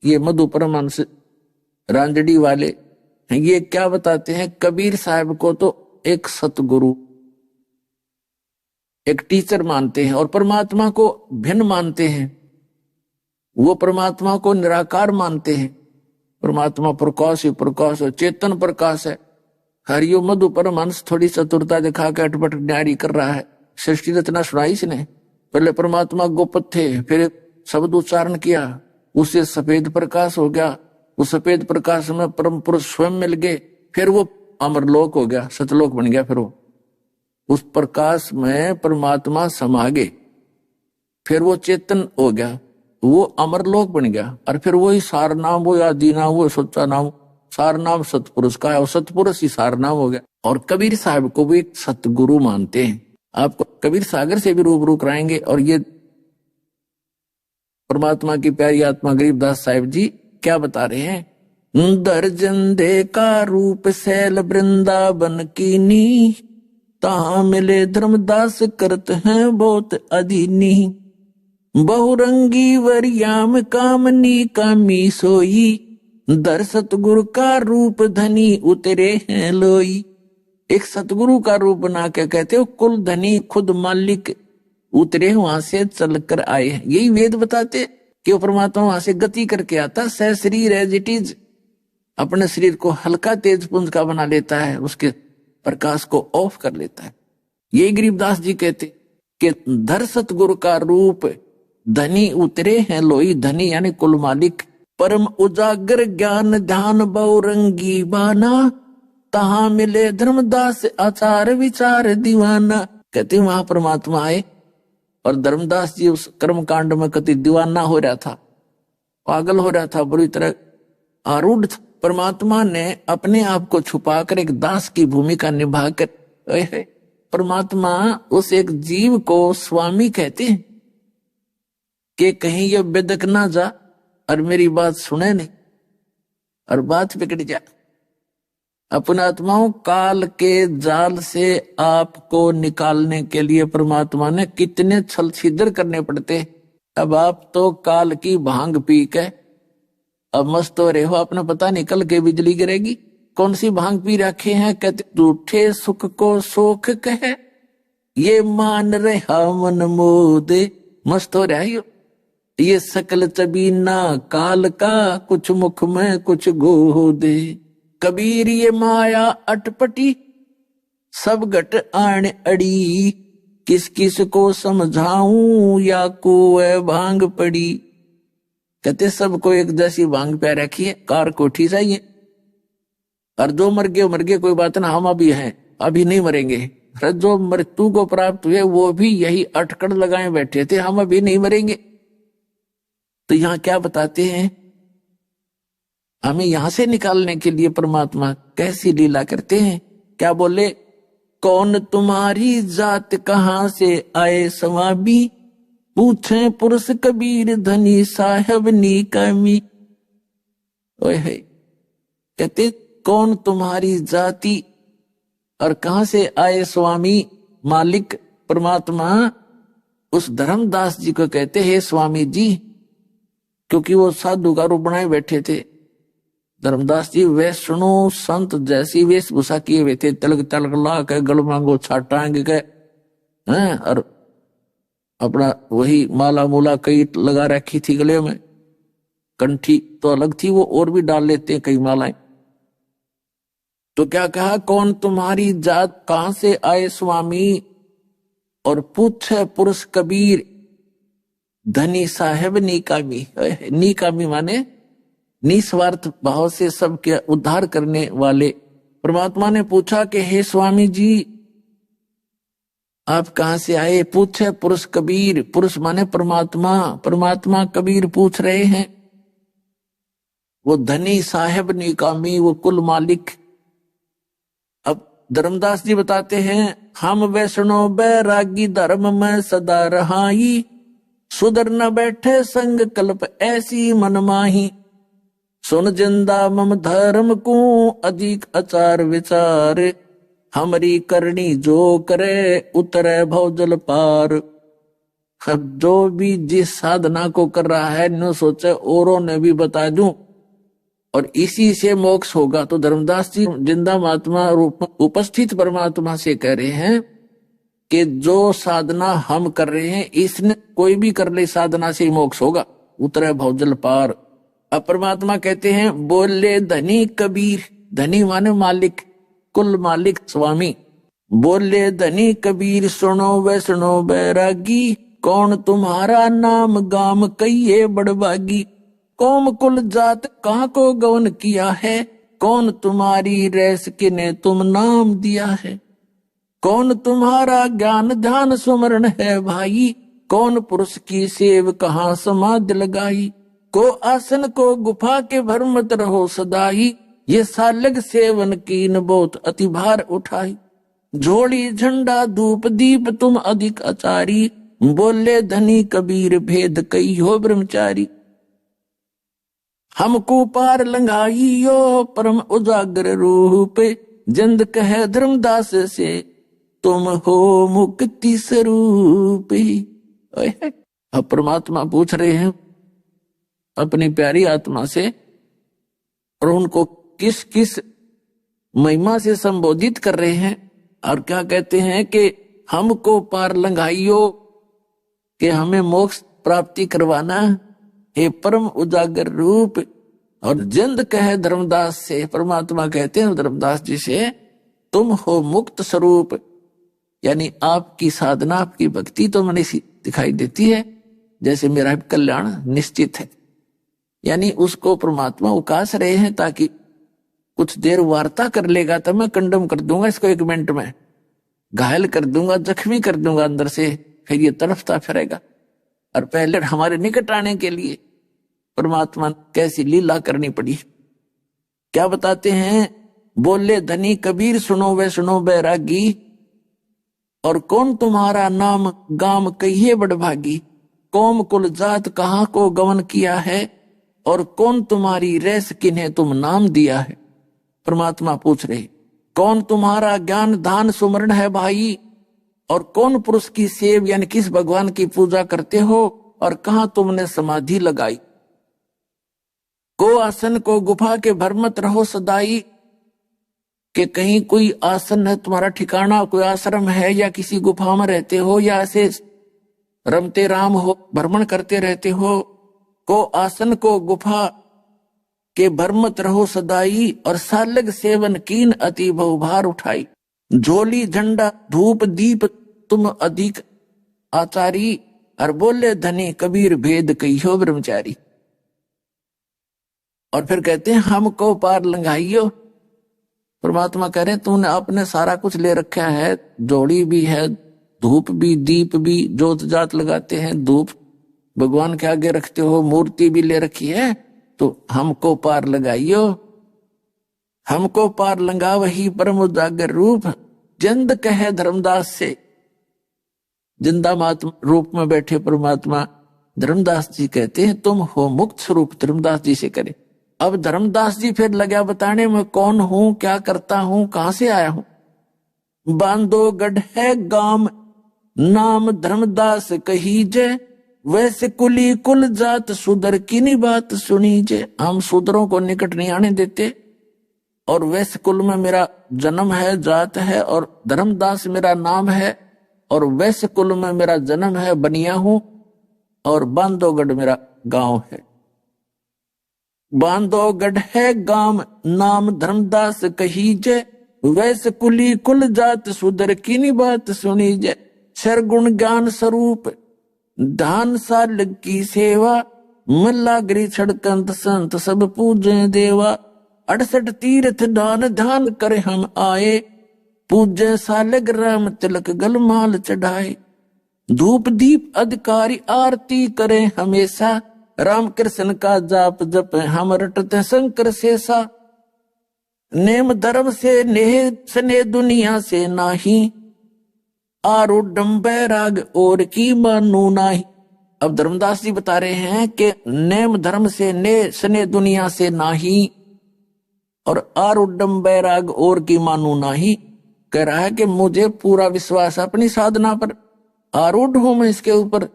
Speaker 1: ये मधु परमहंस रांजड़ी वाले, ये क्या बताते हैं, कबीर साहब को तो एक सतगुरु, एक टीचर मानते हैं और परमात्मा को भिन्न मानते हैं। वो परमात्मा को निराकार मानते हैं। परमात्मा प्रकाश ही प्रकाश है, चेतन प्रकाश है। हरियो मधु परमहंस थोड़ी चतुरता दिखा के अटपट न्यारी कर रहा है। सृष्टि रचना सुनाई इसने, पहले परमात्मा गोपत थे, फिर शब्द उच्चारण किया, उससे सफेद प्रकाश हो गया, उस सफेद प्रकाश में परम पुरुष स्वयं मिल गए, फिर वो अमरलोक हो गया, सतलोक बन गया। फिर वो उस प्रकाश में परमात्मा समा गए, फिर वो चेतन हो गया, वो अमरलोक बन गया। और फिर वही सार नाम, वो आदि नाम, वो सच्चा नाम, सार नाम सतपुरुष का है और सतपुरुष ही सार नाम हो गया। और कबीर साहब को भी सतगुरु मानते हैं। आपको कबीर सागर से भी रूबरू कराएंगे। और ये परमात्मा की प्यारी आत्मा गरीबदास साहिब जी क्या बता रहे हैं, दर्जन दे का रूप शैल वृंदावन की नी, तहां मिले धर्मदास करत हैं बहुत अधीनी। बहुरंगी वरियाम कामनी कामी सोई, दर सतगुरु का रूप धनी उतरे हैं लोई। एक सतगुरु का रूप बना के कहते हो कुल धनी खुद मालिक उतरे वहां से चलकर आए हैं। यही वेद बताते कि वो परमात्मा वहां से गति करके आता, सह शरीर एज इट इज, अपने शरीर को हल्का तेज पुंज का बना लेता है, उसके प्रकाश को ऑफ कर लेता है। यही गरीबदास जी कहते कि धर सतगुरु का रूप धनी उतरे हैं लोई। धनी यानी कुल मालिक, परम उजागर ज्ञान ध्यान बहुरंगी बाना, तहां मिले धर्मदास आचार विचार दीवाना। कहते वहां परमात्मा आए और धर्मदास जी उस कर्म कांड में कति दीवाना हो रहा था, पागल हो रहा था, बुरी तरह आरूढ़। परमात्मा ने अपने आप को छुपाकर एक दास की भूमिका निभाकर, परमात्मा उस एक जीव को स्वामी कहते हैं। कि कहीं ये बेदक ना जा और मेरी बात सुने नहीं और बात बिगड़ जा। अपने आत्माओं, काल के जाल से आपको निकालने के लिए परमात्मा ने कितने छल छिद्र करने पड़ते। अब आप तो काल की भांग पी के अब मस्त हो रहे हो, अपना पता निकल के बिजली गिरेगी। कौन सी भांग पी रखे हैं? कहते झूठे सुख को सुख कहे, ये मान रहा मन मोदे। मस्त हो रहा है ये सकल चबीना काल का, कुछ मुख में कुछ गोदे। कबीर ये माया अटपटी, सब घट आण अड़ी, किस किस को समझाऊं या को भांग पड़ी। कहते सबको एक जैसी भांग पे रखी है, कार कोठी चाहिए। और जो मर गए कोई बात ना, हम अभी हैं, अभी नहीं मरेंगे। जो मृत्यु को प्राप्त हुए वो भी यही अटकड़ लगाए बैठे थे, हम अभी नहीं मरेंगे। तो यहां क्या बताते हैं? हमें यहां से निकालने के लिए परमात्मा कैसी लीला करते हैं। क्या बोले? कौन तुम्हारी जात कहां से आए स्वामी, पूछे पुरुष कबीर धनी साहब नीकामी। ओए है, कहते कौन तुम्हारी जाति और कहां से आए स्वामी। मालिक परमात्मा उस धर्मदास जी को कहते हैं स्वामी जी, क्योंकि वो साधु का रूप बनाए बैठे थे। धर्मदास जी वैष्णो संत जैसी वेशभूषा किए हुए थे, तिलक तलक ला के गल मांगो छाटांग के हैं, और अपना वही माला मूला कई लगा रखी थी गले में। कंठी तो अलग थी, वो और भी डाल लेते हैं कई मालाएं। तो क्या कहा? कौन तुम्हारी जात कहां से आए स्वामी, और पूछे पुरुष कबीर धनी साहेब नीकामी। नीकामी माने निस्वार्थ भाव से सबके उद्धार करने वाले। परमात्मा ने पूछा कि हे स्वामी जी आप कहां से आए? पूछे पुरुष कबीर, पुरुष माने परमात्मा, परमात्मा कबीर पूछ रहे हैं। वो धनी साहेब निकामी, वो कुल मालिक। अब धर्मदास जी बताते हैं, हम वैष्णो बैरागी धर्म में सदा रहाई, सुधर न बैठे संग कल्प ऐसी मनमाही, सुन जिंदा मम धर्म को अधिक आचार विचार, हमारी करनी जो करे उतरे भवजल पार। अब जो भी जिस साधना को कर रहा है न सोचे औरों ने भी बता दूं और इसी से मोक्ष होगा। तो धर्मदास जी जिंदा महात्मा रूप उपस्थित परमात्मा से कह रहे हैं कि जो साधना हम कर रहे हैं इसने कोई भी कर ले साधना से मोक्ष होगा, उतरे भवजल पार। अब परमात्मा कहते हैं, बोले धनी कबीर, धनी माने मालिक, कुल मालिक स्वामी। बोले धनी कबीर सुनो वैष्णो बैरागी, कौन तुम्हारा नाम गाम कहिए बड़बागी, कौम कुल जात कहाँ को गौन किया है, कौन तुम्हारी रैस किने तुम नाम दिया है, कौन तुम्हारा ज्ञान ध्यान सुमरण है भाई, कौन पुरुष की सेव कहाँ समाधि लगाई, को आसन को गुफा के भर मत रहो सदाई, ये सालग सेवन की न बहुत अति भार उठाई, झोली झंडा धूप दीप तुम अधिक आचारी, बोले धनी कबीर भेद कई हो ब्रह्मचारी, हमको पार लंघाइयो परम उजागर रूप, जंद कहे धर्मदास से तुम हो मुक्ति स्वरूप। अब परमात्मा पूछ रहे हैं अपनी प्यारी आत्मा से और उनको किस किस महिमा से संबोधित कर रहे हैं और क्या कहते हैं कि हमको पार लंघाइयो, कि हमें मोक्ष प्राप्ति करवाना, हे परम उजागर रूप। और जिंद कहे धर्मदास से, परमात्मा कहते हैं धर्मदास जी से, तुम हो मुक्त स्वरूप, यानी आपकी साधना आपकी भक्ति तो मैंने दिखाई देती है जैसे मेरा कल्याण निश्चित है। यानी उसको परमात्मा उकास रहे हैं ताकि कुछ देर वार्ता कर लेगा तो मैं कंडम कर दूंगा इसको, 1 मिनट में घायल कर दूंगा, जख्मी कर दूंगा अंदर से, फिर ये तड़फता फिरेगा। और पहले हमारे निकट आने के लिए परमात्मा कैसी लीला करनी पड़ी। क्या बताते हैं? बोले धनी कबीर सुनो वैष्णो बैरागी, और कौन तुम्हारा नाम गाम कहिए बड़भागी, कौम कुल जात कहाँ को गमन किया है, और कौन तुम्हारी रैस किन्हें तुम नाम दिया है। परमात्मा पूछ रहे, कौन तुम्हारा ज्ञान दान सुमरण है भाई, और कौन पुरुष की सेव यानी किस भगवान की पूजा करते हो, और कहां तुमने समाधि लगाई। को आसन को गुफा के भर मत रहो सदाई, कि कहीं कोई आसन है तुम्हारा ठिकाना, कोई आश्रम है, या किसी गुफा में रहते हो, या ऐसे रमते राम हो भ्रमण करते रहते हो। को आसन को गुफा के भर मत रहो सदाई, और सालग सेवन कीन अति बहुभार उठाई। झोली झंडा धूप दीप तुम अधिक आचारी, और बोले धनी कबीर भेद कहियो ब्रह्मचारी। और फिर कहते हैं हमको पार लंघाइयो। परमात्मा कह रहे हैं तूने अपने सारा कुछ ले रखा है, जोड़ी भी है, धूप भी, दीप भी, जोत जात लगाते हैं, धूप भगवान के आगे रखते हो, मूर्ति भी ले रखी है, तो हमको पार लगाइयो। हमको पार लंगा वही परम उजागर रूप, जिंद कहे धर्मदास से। जिंदा महात्मा रूप में बैठे परमात्मा धर्मदास जी कहते हैं तुम हो मुक्त स्वरूप। धर्मदास जी से करे। अब धर्मदास जी फिर लगा बताने में कौन हूं, क्या करता हूं, कहां से आया हूं। बांधोगढ़ है गाम नाम धर्मदास कहीजे, वैसे कुली कुल जात सुदर की नी बात सुनीजे। हम सुदरों को निकट नहीं आने देते, और वैसे कुल में मेरा जन्म है, जात है, और धर्मदास मेरा नाम है, और वैसे कुल में मेरा जन्म है, बनिया हूं, और बांधोगढ़ मेरा गांव है। बांधोगढ़ है गांव नाम धर्मदास कहीजे, वैसे कुली कुल जात सुदर की नी बात सुनीजे। सरगुण ज्ञान स्वरूप धान साल की सेवा, मल्लागरी छड़कंत संत सब पूजे देवा। 68 तीर्थ दान ध्यान करे हम आए, पूजे सालग राम तिलक गलमाल चढ़ाए। धूप दीप अधिकारी आरती करे हमेशा, राम कृष्ण का जाप जप हम रटते शंकर शेषा। नेम धर्म से नेह स्नेह दुनिया से नाही, आरूढ़ बैराग और की मानू नाही। अब धर्मदास जी बता रहे हैं कि नेम धर्म से ने स्नेह दुनिया से नाही, और आरूढ़ बैराग और की मानू नाही। कह रहा है कि मुझे पूरा विश्वास अपनी साधना पर, आरूढ़ हूं मैं इसके ऊपर,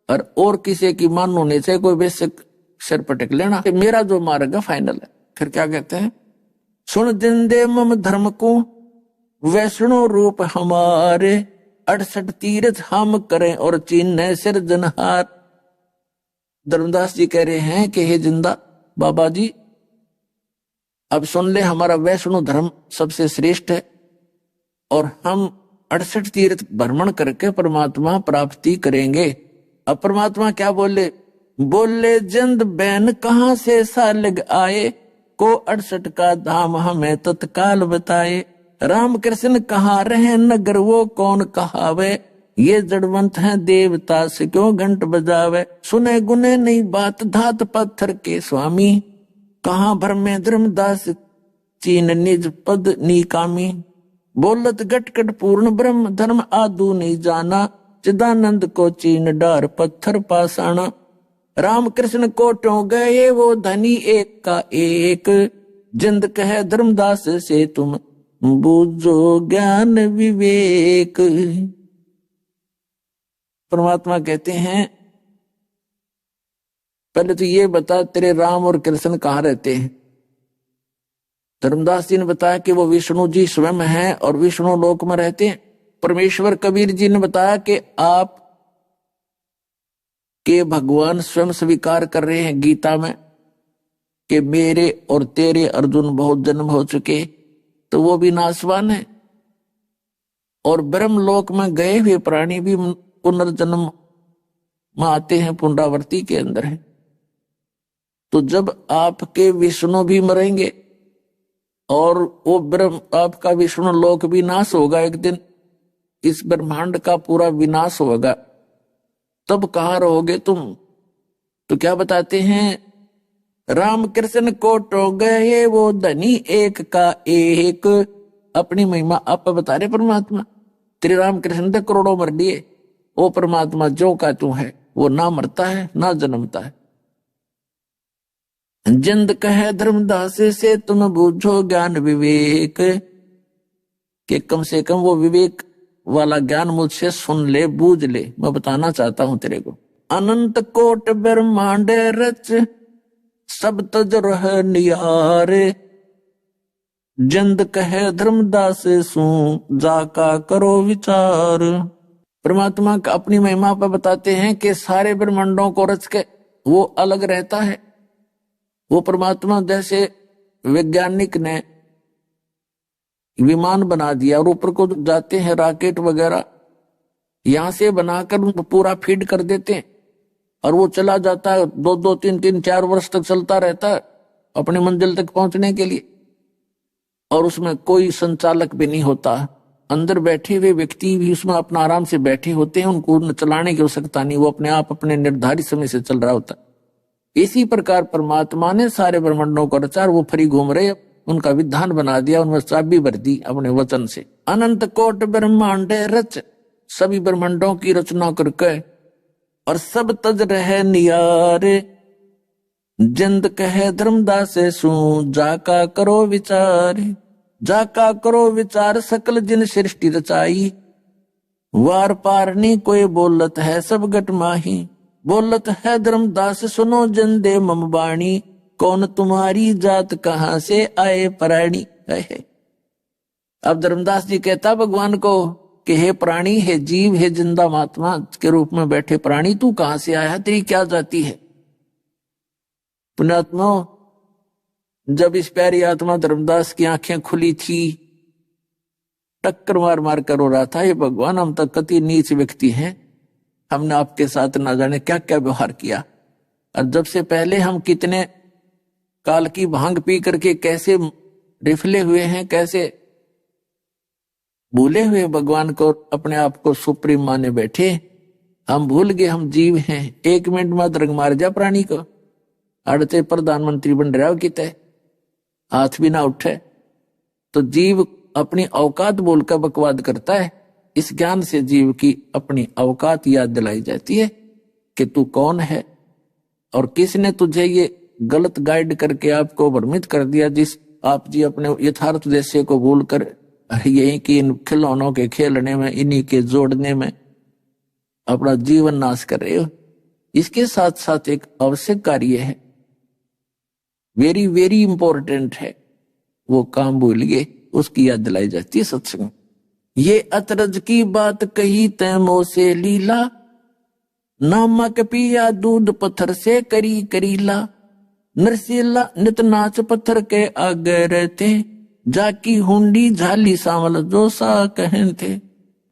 Speaker 1: और किसी की मानू नहीं चाहिए। कोई बेसिक सिर पटक लेना, मेरा जो मार्ग है फाइनल है। फिर क्या कहते हैं, सुन जिंदे मम धर्म को वैष्णो रूप हमारे, 68 तीर्थ हम करें और चिन्ह सिरजनहार। धर्मदास जी कह रहे हैं कि हे जिंदा बाबा जी, अब सुन ले, हमारा वैष्णो धर्म सबसे श्रेष्ठ है, और हम 68 तीर्थ भ्रमण करके परमात्मा प्राप्ति करेंगे। अब परमात्मा क्या बोले, बोले जिंद बैन कहां से सालग आए, को 68 का धाम हमें तत्काल बताए। राम कृष्ण कहाँ रहे नगर वो कौन कहावे, ये जड़वंत है देवता से क्यों घंट बजावे। सुने गुने नहीं बात धात पत्थर के स्वामी, कहाँ भर में धर्मदास चीन निज पद निकामी। बोलत गटकट पूर्ण ब्रह्म धर्म आदू नहीं जाना, चिदानंद को चीन डार पत्थर पासाना। राम कृष्ण को टो गए वो धनी एक का एक, जिंद कहे धर्मदास से तुम बूझो ज्ञान विवेक। परमात्मा कहते हैं पहले तो ये बता तेरे राम और कृष्ण कहाँ रहते हैं। धर्मदास जी ने बताया कि वो विष्णु जी स्वयं हैं और विष्णु लोक में रहते हैं। परमेश्वर कबीर जी ने बताया कि आप के भगवान स्वयं स्वीकार कर रहे हैं गीता में कि मेरे और तेरे अर्जुन बहुत जन्म हो चुके, तो वो भी नाशवान है। और ब्रह्मलोक में गए हुए प्राणी भी पुनर्जन्म में आते हैं, पुनरावृत्ति के अंदर है। तो जब आपके विष्णु भी मरेंगे और वो ब्रह्म आपका विष्णु लोक भी नाश होगा, एक दिन इस ब्रह्मांड का पूरा विनाश होगा, तब कहाँ रहोगे तुम। तो क्या बताते हैं, राम कृष्ण को टो गए वो धनी एक का एक। अपनी महिमा आप बता रहे परमात्मा, तेरे राम कृष्ण तो करोड़ों मर लिए, वो परमात्मा जो का तू है वो ना मरता है ना जन्मता है। जिंद कहे धर्मदास से तुम बूझो ज्ञान विवेक, कि कम से कम वो विवेक वाला ज्ञान मुझसे सुन ले, बूझ ले। मैं बताना चाहता हूं तेरे को। अनंत कोट ब्रह्मांड रच सब तज रह नियारे, जिंद कहे धर्मदास सू जाका करो विचार। परमात्मा का अपनी महिमा पर बताते हैं कि सारे ब्रह्मांडों को रच के वो अलग रहता है। वो परमात्मा जैसे वैज्ञानिक ने विमान बना दिया और ऊपर को जाते हैं रॉकेट वगैरह, यहां से बनाकर पूरा फीड कर देते हैं और वो चला जाता है, 2-2, 3-3, 4 वर्ष तक चलता रहता है अपनी मंजिल तक पहुंचने के लिए। और उसमें कोई संचालक भी नहीं होता, अंदर बैठे हुए व्यक्ति भी उसमें अपना आराम से बैठे होते हैं, उनको चलाने की आवश्यकता नहीं, वो अपने आप अपने निर्धारित समय से चल रहा होता है। इसी प्रकार परमात्मा ने सारे ब्रह्मांडों को रचा, वो फ्री घूम रहे, उनका विधान बना दिया, उनमें चाबी भर दी अपने वचन से। अनंत कोट ब्रह्मांड रच, सभी ब्रह्मांडों की रचना करके और सब तज रहे नियारे, जिंद कहे धर्मदास सू जाका करो विचार। जाका करो विचार सकल जिन सृष्टि रचाई, वार पार नी कोई बोलत है सब गट माही। बोलत है धर्मदास सुनो जन दे मम बाणी, कौन तुम्हारी जात कहां से आए प्राणी। अब धर्मदास जी कहता भगवान को कि हे प्राणी, हे जीव, हे जिंदा महात्मा के रूप में बैठे प्राणी, तू कहां से आया, तेरी क्या जाति है। पुण्यात्मा, जब इस प्यारी आत्मा धर्मदास की आंखें खुली थी, टक्कर मार मार कर रो रहा था, ये भगवान हम तक कति नीच व्यक्ति हैं, हमने आपके साथ ना जाने क्या क्या व्यवहार किया। और जब से पहले हम कितने काल की भांग पी करके कैसे रिफले हुए हैं, कैसे भूले हुए भगवान को, अपने आप को सुप्रीम माने बैठे। हम भूल गए हम जीव हैं। 1 मिनट में दरग मार जा प्राणी को, अड़ते प्रधानमंत्री बन रहा हो कितने, हाथ भी ना उठे तो जीव अपनी औकात बोलकर बकवाद करता है। इस ज्ञान से जीव की अपनी औकात याद दिलाई जाती है कि तू कौन है और किसने तुझे ये गलत गाइड करके आपको भ्रमित कर दिया, जिस आप जी अपने यथार्थ उद्देश्य को भूलकर यही कि इन खिलौनों के खेलने में, इन्हीं के जोड़ने में अपना जीवन नाश कर रहे हो। इसके साथ साथ एक आवश्यक कार्य है, वेरी वेरी इंपॉर्टेंट है, वो काम भूल गए, उसकी याद दिलाई जाती है सत्संग। ये अतरज की बात कही तैमो से लीला, नमक पिया दूध पत्थर से करी करीला। नरसिला नित नाच पत्थर के आगे रहते, जाकी हुंडी झाली सांवल जो सा कहन थे।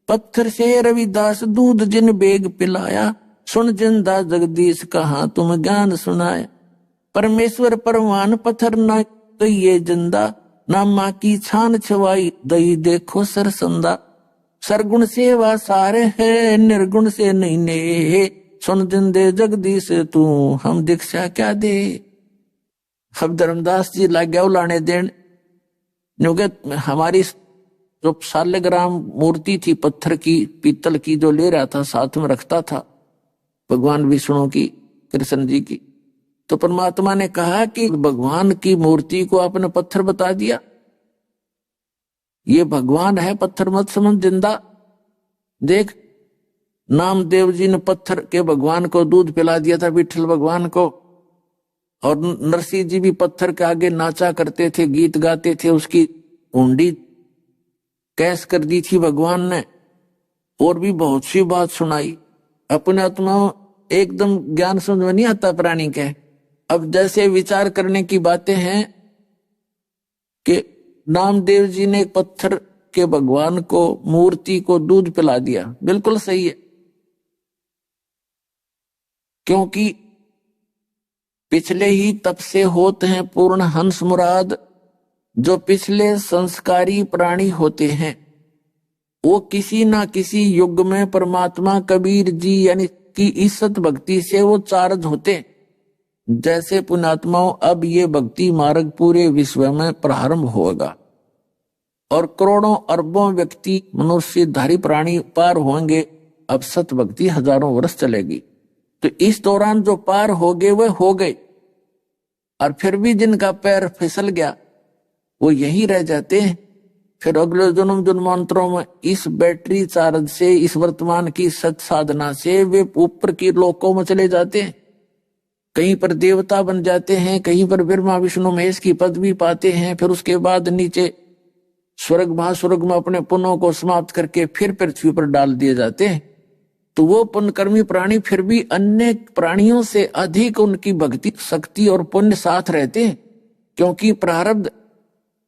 Speaker 1: पत्थर से रविदास दूध जिन बेग पिलाया, सुन जिंदा जगदीश कहा तुम ज्ञान सुनाया। परमेश्वर परवान पत्थर न कहिए जिंदा, ना माँ की छान छवाई दई देखो सरसंदा। सरगुण सेवा सारे है निर्गुण से नहीं ने, सुन जिंदे जगदीश तू हम दीक्षा क्या दे। अब धर्मदास जी लग गया लाने देन, क्योंकि हमारी जो सालग्राम मूर्ति थी पत्थर की, पीतल की, जो ले रहा था साथ में रखता था भगवान विष्णु की, कृष्ण जी की, तो परमात्मा ने कहा कि भगवान की मूर्ति को आपने पत्थर बता दिया, ये भगवान है, पत्थर मत समझ जिंदा। देख, नामदेव जी ने पत्थर के भगवान को दूध पिला दिया था, विठल भगवान को, और नरसिंह जी भी पत्थर के आगे नाचा करते थे, गीत गाते थे, उसकी हुंडी कैस कर दी थी भगवान ने, और भी बहुत सी बात सुनाई। अपने आत्मा एकदम ज्ञान समझ में नहीं आता प्राणी के। अब जैसे विचार करने की बातें हैं कि नामदेव जी ने पत्थर के भगवान को, मूर्ति को दूध पिला दिया, बिल्कुल सही है, क्योंकि पिछले ही तप से होते हैं पूर्ण हंस मुराद। जो पिछले संस्कारी प्राणी होते हैं वो किसी ना किसी युग में परमात्मा कबीर जी यानी कि इज्जत भक्ति से वो चार्ज होते। जैसे पुण्यात्माओं, अब ये भक्ति मार्ग पूरे विश्व में प्रारंभ होगा और करोड़ों अरबों व्यक्ति मनुष्यधारी प्राणी पार होंगे। अब सत भक्ति हजारों वर्ष चलेगी। तो इस दौरान जो पार हो गए वह हो गए, और फिर भी जिनका पैर फिसल गया वो यहीं रह जाते हैं। फिर अगले जन्म जन्मांतरों में इस बैटरी चार्ज से, इस वर्तमान की सत साधना से वे ऊपर की लोकों में चले जाते हैं। कहीं पर देवता बन जाते हैं, कहीं पर ब्रह्मा विष्णु महेश की पदवी पाते हैं। फिर उसके बाद नीचे स्वर्ग महास्वर्ग में अपने पुण्यों को समाप्त करके फिर पृथ्वी पर डाल दिए जाते हैं। तो वो पुण्यकर्मी प्राणी फिर भी अन्य प्राणियों से अधिक उनकी भक्ति शक्ति और पुण्य साथ रहते हैं, क्योंकि प्रारब्ध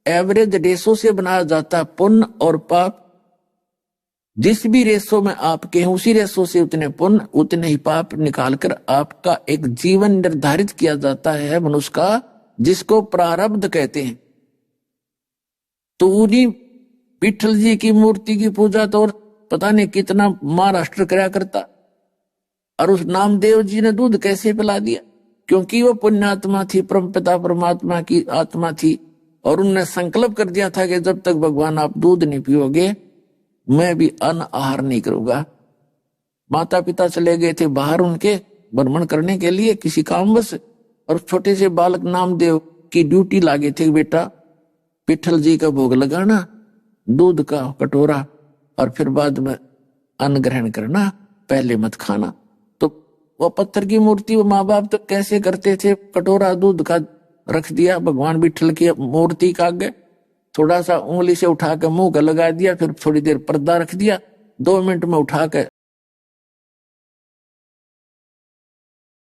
Speaker 1: एवरेज रेशो से बनाया जाता है। पुण्य और पाप जिस भी रेशो में आपके हैं उसी रेशो से उतने पुण्य उतने ही पाप निकालकर आपका एक जीवन निर्धारित किया जाता है मनुष्य का, जिसको प्रारब्ध कहते हैं। तो उन्हीं विठल जी की मूर्ति की पूजा तो और पता नहीं कितना महाराष्ट्र कराया करता, और उस नामदेव जी ने दूध कैसे पिला दिया? क्योंकि वो पुण्यात्मा थी, परमपिता परमात्मा की आत्मा थी, और उन्होंने संकल्प कर दिया था कि जब तक भगवान आप दूध नहीं पियोगे मैं भी अन्न आहार नहीं करूंगा। माता पिता चले गए थे बाहर उनके भ्रमण करने के लिए किसी कामवश, और छोटे से बालक नामदेव की ड्यूटी लागे थे, बेटा विठल जी का भोग लगाना, दूध का कटोरा, और फिर बाद में अन्न ग्रहण करना, पहले मत खाना। तो वो पत्थर की मूर्ति वो माँ बाप तो कैसे करते थे, कटोरा दूध का रख दिया भगवान विठल की मूर्ति का आगे, थोड़ा सा उंगली से उठा के मुंह का लगा दिया, फिर थोड़ी देर पर्दा रख दिया, 2 मिनट में उठा के